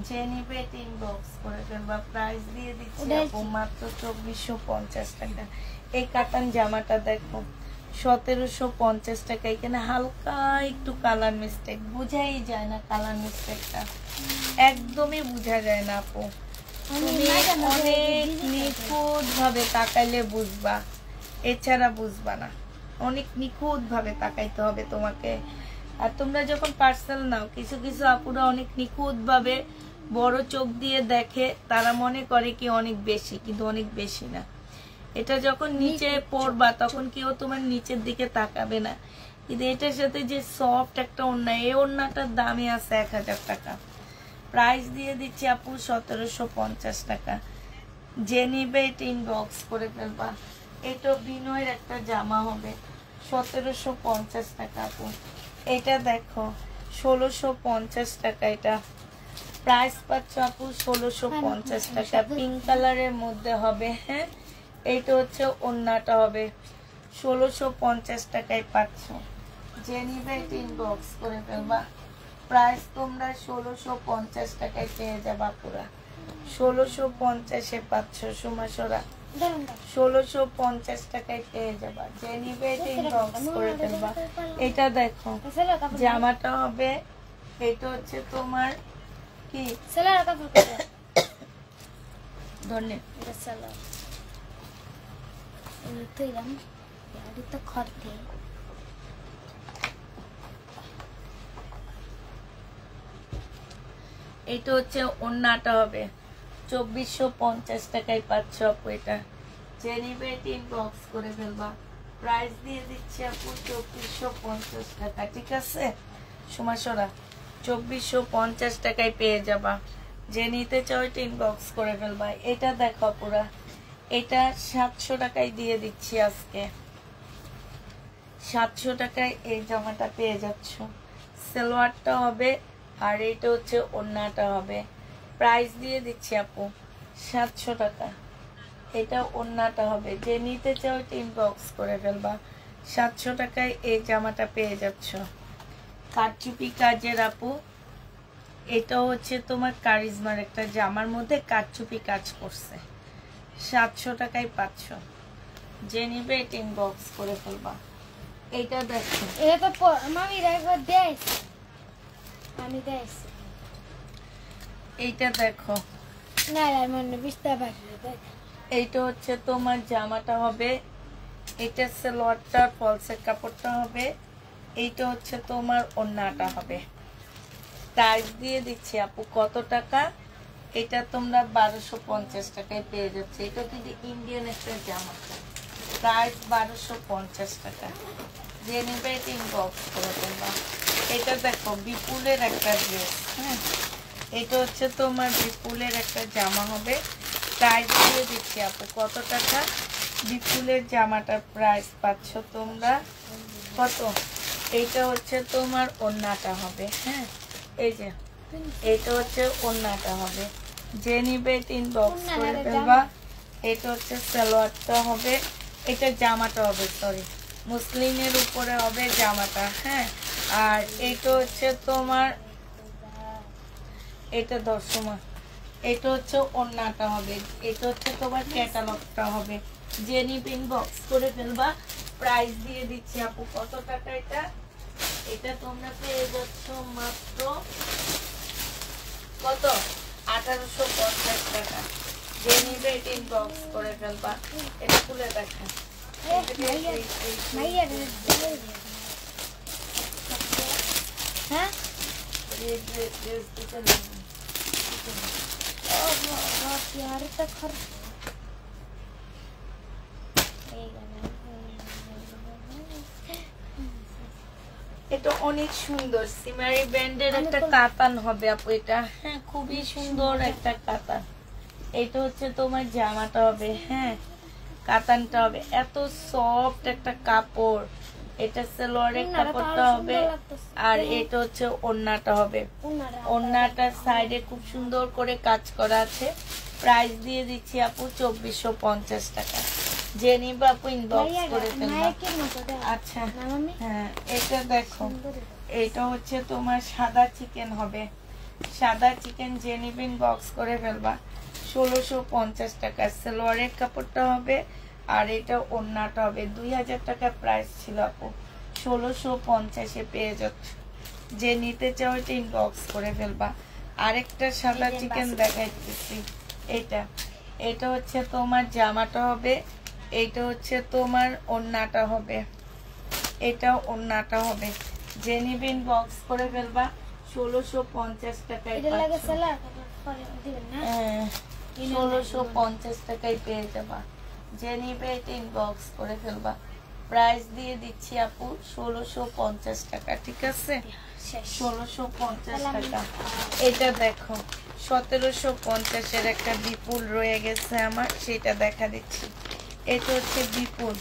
যে নিবে ইনবক্স করে ফেলবা। প্রাইস দিয়ে দিচ্ছি আপু মাত্র 2450 টাকা। এই কাতান জামাটা দেখো 1750 টাকা। এখানে হালকা একটু কালার মিস্টেক, বোঝাই যায় না কালার মিস্টেকটা, একদমই বোঝা যায় না আপু। তুমি অনেক নিখুঁত ভাবে তাকাইলে বুঝবা, এছাড়া বুঝবা না। অনেক নিখুঁত ভাবে তাকাইতে হবে তোমাকে। আর তোমরা যখন পার্সেল নাও, কিছু কিছু আপুরা অনেক নিখুঁত ভাবে বড় চোখ দিয়ে দেখে, তারা মনে করে কি অনেক বেশি, কিন্তু অনেক বেশি না। এটা যখন নিচে পড়বা তখন কেউ তোমার নিচের দিকে তাকাবে না। কিন্তু এটার সাথে যে সফট একটা ওড়না, এই ওড়নাটার দামই আছে 1000 টাকা। প্রাইস দিয়ে দিচ্ছি আপু 1750 টাকা। যে নিবে এটা ইনবক্স করে ফেলবা। এটা বিনয়ের একটা জামা হবে, 1750 টাকা আপু। এটা দেখো 1650 টাকা। এটা প্রাইস পাচ্ছ আপু 1650 টাকা। পিঙ্ক কালারের মধ্যে হবে। হ্যাঁ, এইটা হচ্ছে ওড়নাটা হবে, 1650 টাকায় পাচ্ছ। যে নিবে এটা ইনবক্স করে ফেলবা। প্রাইস তোমরা 1650 টাকায় পেয়ে যাবা পুরা। 1650-এ পাচ্ছ সুমাসরা, 1650 টাকায় পেয়ে যাবা। যে নিবে এটা ইনবক্স করে ফেলবা। এটা দেখো জামাটা হবে, এটা হচ্ছে তোমার কি ধন্যবাদ। এটা হচ্ছে ওন্নাটা হবে, 2450 টাকায় পাচ্ছ আপু। এটা যে নিবে ইনবক্স করে ফেলবা। প্রাইস দিয়ে দিচ্ছি আপু 2450 টাকা। ঠিক আছে সুমাসরা, 2450 টাকায় পেয়ে যাবা। যে নিতে চাও এটা ইনবক্স করে ফেলবা। এটা দেখো পুরা, এটা 700 টাকায় দিয়ে দিচ্ছি আজকে। 700 টাকায় এই জামাটা পেয়ে যাচ্ছ। সালোয়ারটা হবে, আর এটা হচ্ছে ওড়নাটা হবে। প্রাইস দিয়ে দিচ্ছি আপু 700 টাকা। এটা ওড়নাটা হবে, যে নিতে চাও ইনবক্স করে ফেলবা। 700 টাকায় এই জামাটা পেয়ে যাচ্ছ। কারচুপি কাজের আপু, এটা হচ্ছে তোমার কারিজমার একটা জামার মধ্যে কারচুপি কাজ করছে। 700 টাকায় পাচ্ছ, যে নিবে এটা ইনবক্স করে ফেলবা। এইটা দেখো, এটা তো মামি একবার দেখ, আমি দেখ এইটা দেখো, না মনে বুঝতে পারি দেখ। এইটা হচ্ছে তোমার জামাটা হবে, এটা সালোয়ারটা ফলসের কাপড়টা হবে, এইটা হচ্ছে তোমার ওড়নাটা হবে। প্রাইস দিয়ে দিচ্ছি আপু কত টাকা, এটা তোমরা 1250 টাকায় পেয়ে যাচ্ছে। এটা কিন্তু ইন্ডিয়ান একটা জামা, প্রাইস 1250 টাকা, যে নেবে এটা ইনবক্স করে তোমরা। এটা দেখো বিপুলের একটা ড্রেস, হ্যাঁ এটা হচ্ছে তোমার বিপুলের একটা জামা হবে। প্রাইস দিয়ে দিচ্ছি আপু কত টাকা, বিপুলের জামাটার প্রাইস পাচ্ছ তোমরা কত, এইটা হচ্ছে তোমার ওড়নাটা হবে, হ্যাঁ এই যে এটা হচ্ছে ওড়নাটা হবে, যে নিবে এটা ইনবক্স করে ফেলবা। এটা হচ্ছে সালোয়ারটা হবে, এটা জামাটা হবে, সরি মুসলিমের উপরে হবে জামাটা, হ্যাঁ। আর এটা হচ্ছে তোমার, এটা দর্শমা, এটা হচ্ছে ওড়নাটা হবে, এটা হচ্ছে তোমার ক্যাটালগটা হবে, যে নিবে ইনবক্স করে ফেলবা। প্রাইস দিয়ে দিচ্ছি আপু কত টাকা, এটা এটা তোমরা পেয়ে যাচ্ছ মাত্র কত, 1850 টাকা, যে নিবে এটা ইনবক্স করে ফেলবা। এটা খুলে দেখা, হ্যাঁ यार तो खर এটা অনেক সুন্দর সিমারি ব্র্যান্ডের একটা কাতান হবে আপু, এটা হ্যাঁ খুবই সুন্দর একটা কাতান। এটা হচ্ছে তোমার জামাটা হবে, হ্যাঁ কাতানটা হবে, এত সফট একটা কাপড়। এটা সালোয়ারের কাপড়টা হবে, আর এটা হচ্ছে ওড়নাটা হবে। ওড়নাটার সাইডে খুব সুন্দর করে কাজ করা আছে। প্রাইস দিয়ে দিচ্ছি আপু 2450 টাকা, যে নিবে আপু ইনবক্স করে ফেলবা। আচ্ছা হ্যাঁ এটা দেখো, এটা হচ্ছে তোমার সাদা চিকেন হবে, সাদা চিকেন, যে নিবে ইনবক্স করে ফেলবা। 1650 টাকা সালোয়ারের কাপড়টা হবে, আর এটা ওড়নাটা হবে। 2000 টাকা প্রাইস ছিল আপু, 1650-এ পেয়ে যাচ্ছে, যে নিতে চাও এটা ইনবক্স করে ফেলবা। আরেকটা সাদা চিকেন দেখাইতেছি, এটা এটা হচ্ছে তোমার জামাটা হবে, এইটা হচ্ছে তোমার ওড়নাটা হবে, এটা ওড়নাটা হবে, যে নিবে ইনবক্স করে ফেলবা। 1650 টাকায় 1650 টাকায় পেয়ে যাবা, যে নিবে এটা ইনবক্স করে ফেলবা। প্রাইস দিয়ে দিচ্ছি আপু 1650 টাকা, ঠিক আছে 1650 টাকা। এটা দেখো 1750-এর একটা বিপুল রয়ে গেছে আমার, সেটা দেখা দিচ্ছি। এটা হচ্ছে বিপুল,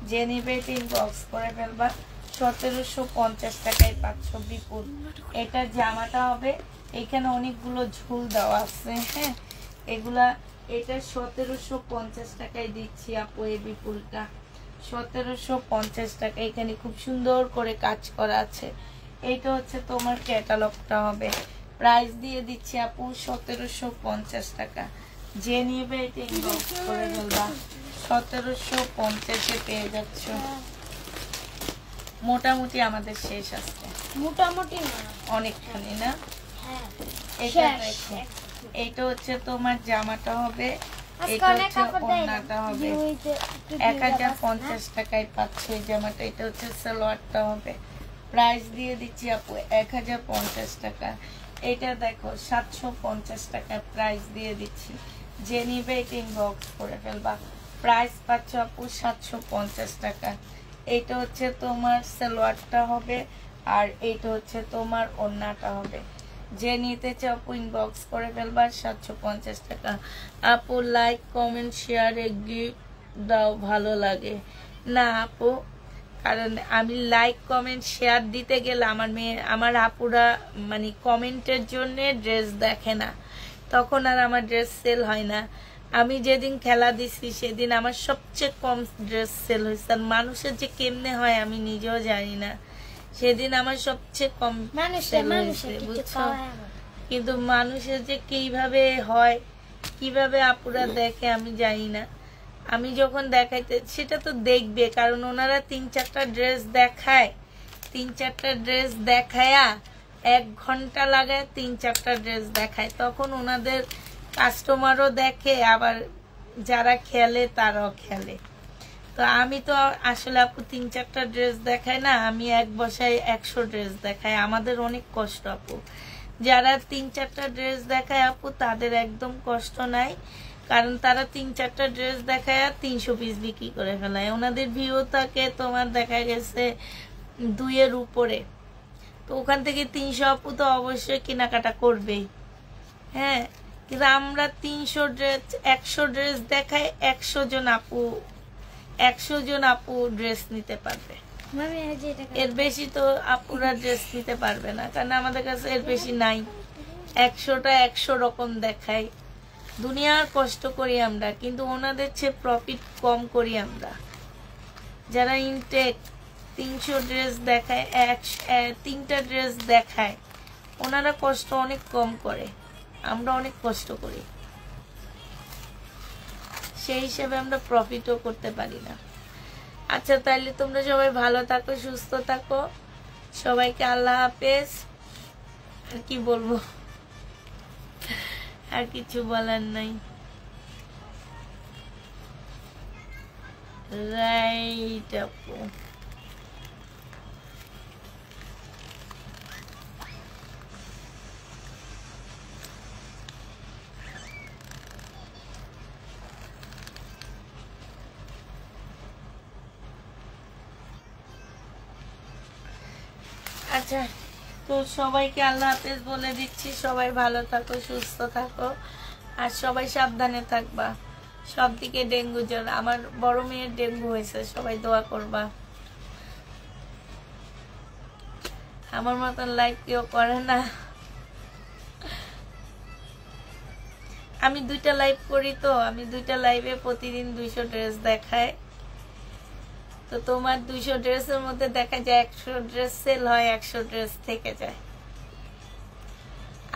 যে নিবে এটা ইনবক্স করে ফেলবা। 1750 টাকায় পাচ্ছ বিপুল। এটা জামাটা হবে, এখানে অনেকগুলো ঝুল দেওয়া আছে, হ্যাঁ এগুলা, এটা 1750 টাকায় দিচ্ছি আপু এই বিপুলটা, 1750 টাকা। এখানে খুব সুন্দর করে কাজ করা আছে। এইটা হচ্ছে তোমার ক্যাটালগটা হবে, প্রাইস দিয়ে দিচ্ছি আপু 1750 টাকা, যে নিবে এটা ইনবক্স করে ফেলবা। 1750-এ পেয়ে যাচ্ছ। মোটামুটি আমাদের শেষ আসছে, মোটামুটি অনেকখানি না। হ্যাঁ এটা দেখো, এইটা হচ্ছে তোমার জামাটা হবে, এটা হচ্ছে ওড়নাটা হবে। 1050 টাকায় পাচ্ছ এই জামাটা। এটা হচ্ছে সালোয়ারটা হবে, প্রাইস দিয়ে দিচ্ছি আপু 1050 টাকা। এটা দেখো 750 টাকা প্রাইস দিয়ে দিচ্ছি, যে নিবে এটা ইনবক্স করে ফেলবা। প্রাইস পাচ্ছ আপু 750 টাকা। এইটা হচ্ছে তোমার সালোয়ারটা হবে, আর এইটা হচ্ছে তোমার ওড়নাটা হবে, যে নিতে চাও আপু ইনবক্স করে ফেলবা। 750 টাকা। আপু লাইক কমেন্ট শেয়ার গিফট দাও, ভালো লাগে না আপু, কারণ আমি লাইক কমেন্ট শেয়ার দিতে গেলে আমার আপুরা মানে কমেন্টের জন্য ড্রেস দেখে না, তখন আর আমার ড্রেস সেল হয় না। আমি যেদিন খেলা দিছি সেদিন আমার সবচেয়ে কম ড্রেস সেল হয়েছে। আর মানুষের যে কেমনে হয় আমি নিজেও জানি না, সেদিন আমার সবচেয়ে কম সেল হয়েছে, বুঝছো? কিন্তু মানুষের যে কিভাবে হয়, কিভাবে আপুরা দেখে আমি জানি না। আমি যখন দেখাইতে, সেটা তো দেখবে, কারণ ওনারা 3-4টা ড্রেস দেখায়, 3-4টা ড্রেস দেখায়া 1 ঘন্টা লাগায় 3-4টা ড্রেস দেখায়, তখন ওনাদের কাস্টমারও দেখে, আবার যারা খেলে তারাও খেলে। তো আমি তো আসলে আপু 3-4টা ড্রেস দেখাই না, আমি এক বসায় 100 ড্রেস দেখাই। আমাদের অনেক কষ্ট আপু, যারা 3-4টা ড্রেস দেখায় আপু তাদের একদম কষ্ট নাই, কারণ তারা 3-4টা ড্রেস দেখায় 300 পিস বিক্রি করে ফেলায়। ওনাদের ভিউ থাকে তোমার দেখা গেছে 2-এর উপরে, তো ওখান থেকে 300 আপু তো অবশ্যই কেনাকাটা করবেই। হ্যাঁ, কিন্তু আমরা 300 ড্রেস 100 ড্রেস দেখাই, 100 জন আপু ড্রেস নিতে পারবে। এর বেশি তো আপুরা ড্রেস নিতে পারবে না, কারণ আমাদের কাছে এর বেশি নাই। 100টা 100 রকম দেখাই, দুনিয়ার কষ্ট করি আমরা, কিন্তু ওনাদের চেয়ে প্রফিট কম করি আমরা। যারা ইনটেক 300 ড্রেস দেখায়, 3টা ড্রেস দেখায়, ওনারা কষ্ট অনেক কম করে, আমরা অনেক কষ্ট করি, সেই হিসেবে আমরা প্রফিটও করতে পারি না। আচ্ছা, তাইলে তোমরা সবাই ভালো থাকো, সুস্থ থাকো, সবাইকে আল্লাহ হাফেজ। আর কি বলবো, আর কিছু বলার নাই। রাইট আপু, আচ্ছা তো সবাইকে আল্লাহ হাফেজ বলে দিচ্ছি। সবাই ভালো থাকো, সুস্থ থাকো, আর সবাই সাবধানে থাকবা। সব দিকে ডেঙ্গু জ্বর, আমার বড় মেয়ের ডেঙ্গু হয়েছে, সবাই দোয়া করবা। আমার মতন লাইভ কেউ করে না। আমি 2টা লাইভ করি, তো আমি 2টা লাইভে প্রতিদিন 200 ড্রেস দেখাই। তো তোমার 200 ড্রেসের মধ্যে দেখা যায় 100 ড্রেস সেল হয়, 100 ড্রেস থেকে যায়।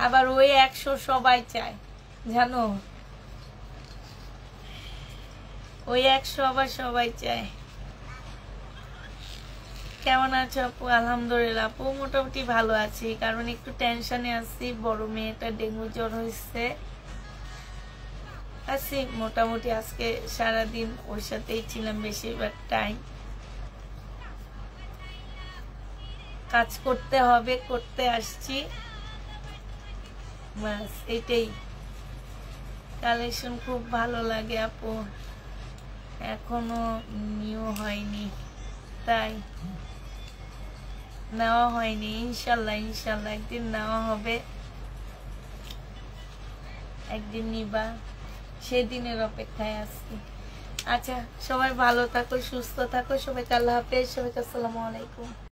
আবার ওই 100 সবাই চায়, জানো, ওই 100 আবার সবাই চায়। কেমন আছো আপু? আলহামদুলিল্লাহ আপু, মোটামুটি ভালো আছি, কারণ একটু টেনশনে আছি, বড় মেয়েটা ডেঙ্গু জ্বর হয়েছে। আছি মোটামুটি, আজকে সারাদিন ওর সাথেই ছিলাম বেশিরভাগ টাইম। কাজ করতে হবে, করতে আসছি, বাস এটাই। কালেকশন খুব ভালো লাগে আপু, এখনো নিউ হয়নি, তাই নেওয়া হয়নি। ইনশাল্লাহ ইনশাল্লাহ একদিন নেওয়া হবে, একদিন নিবা, সেদিনের অপেক্ষায় আছি। আচ্ছা, সবাই ভালো থাকো, সুস্থ থাকো, সবাইকে আল্লাহ হাফেজ, সবাইকে আসসালামু আলাইকুম।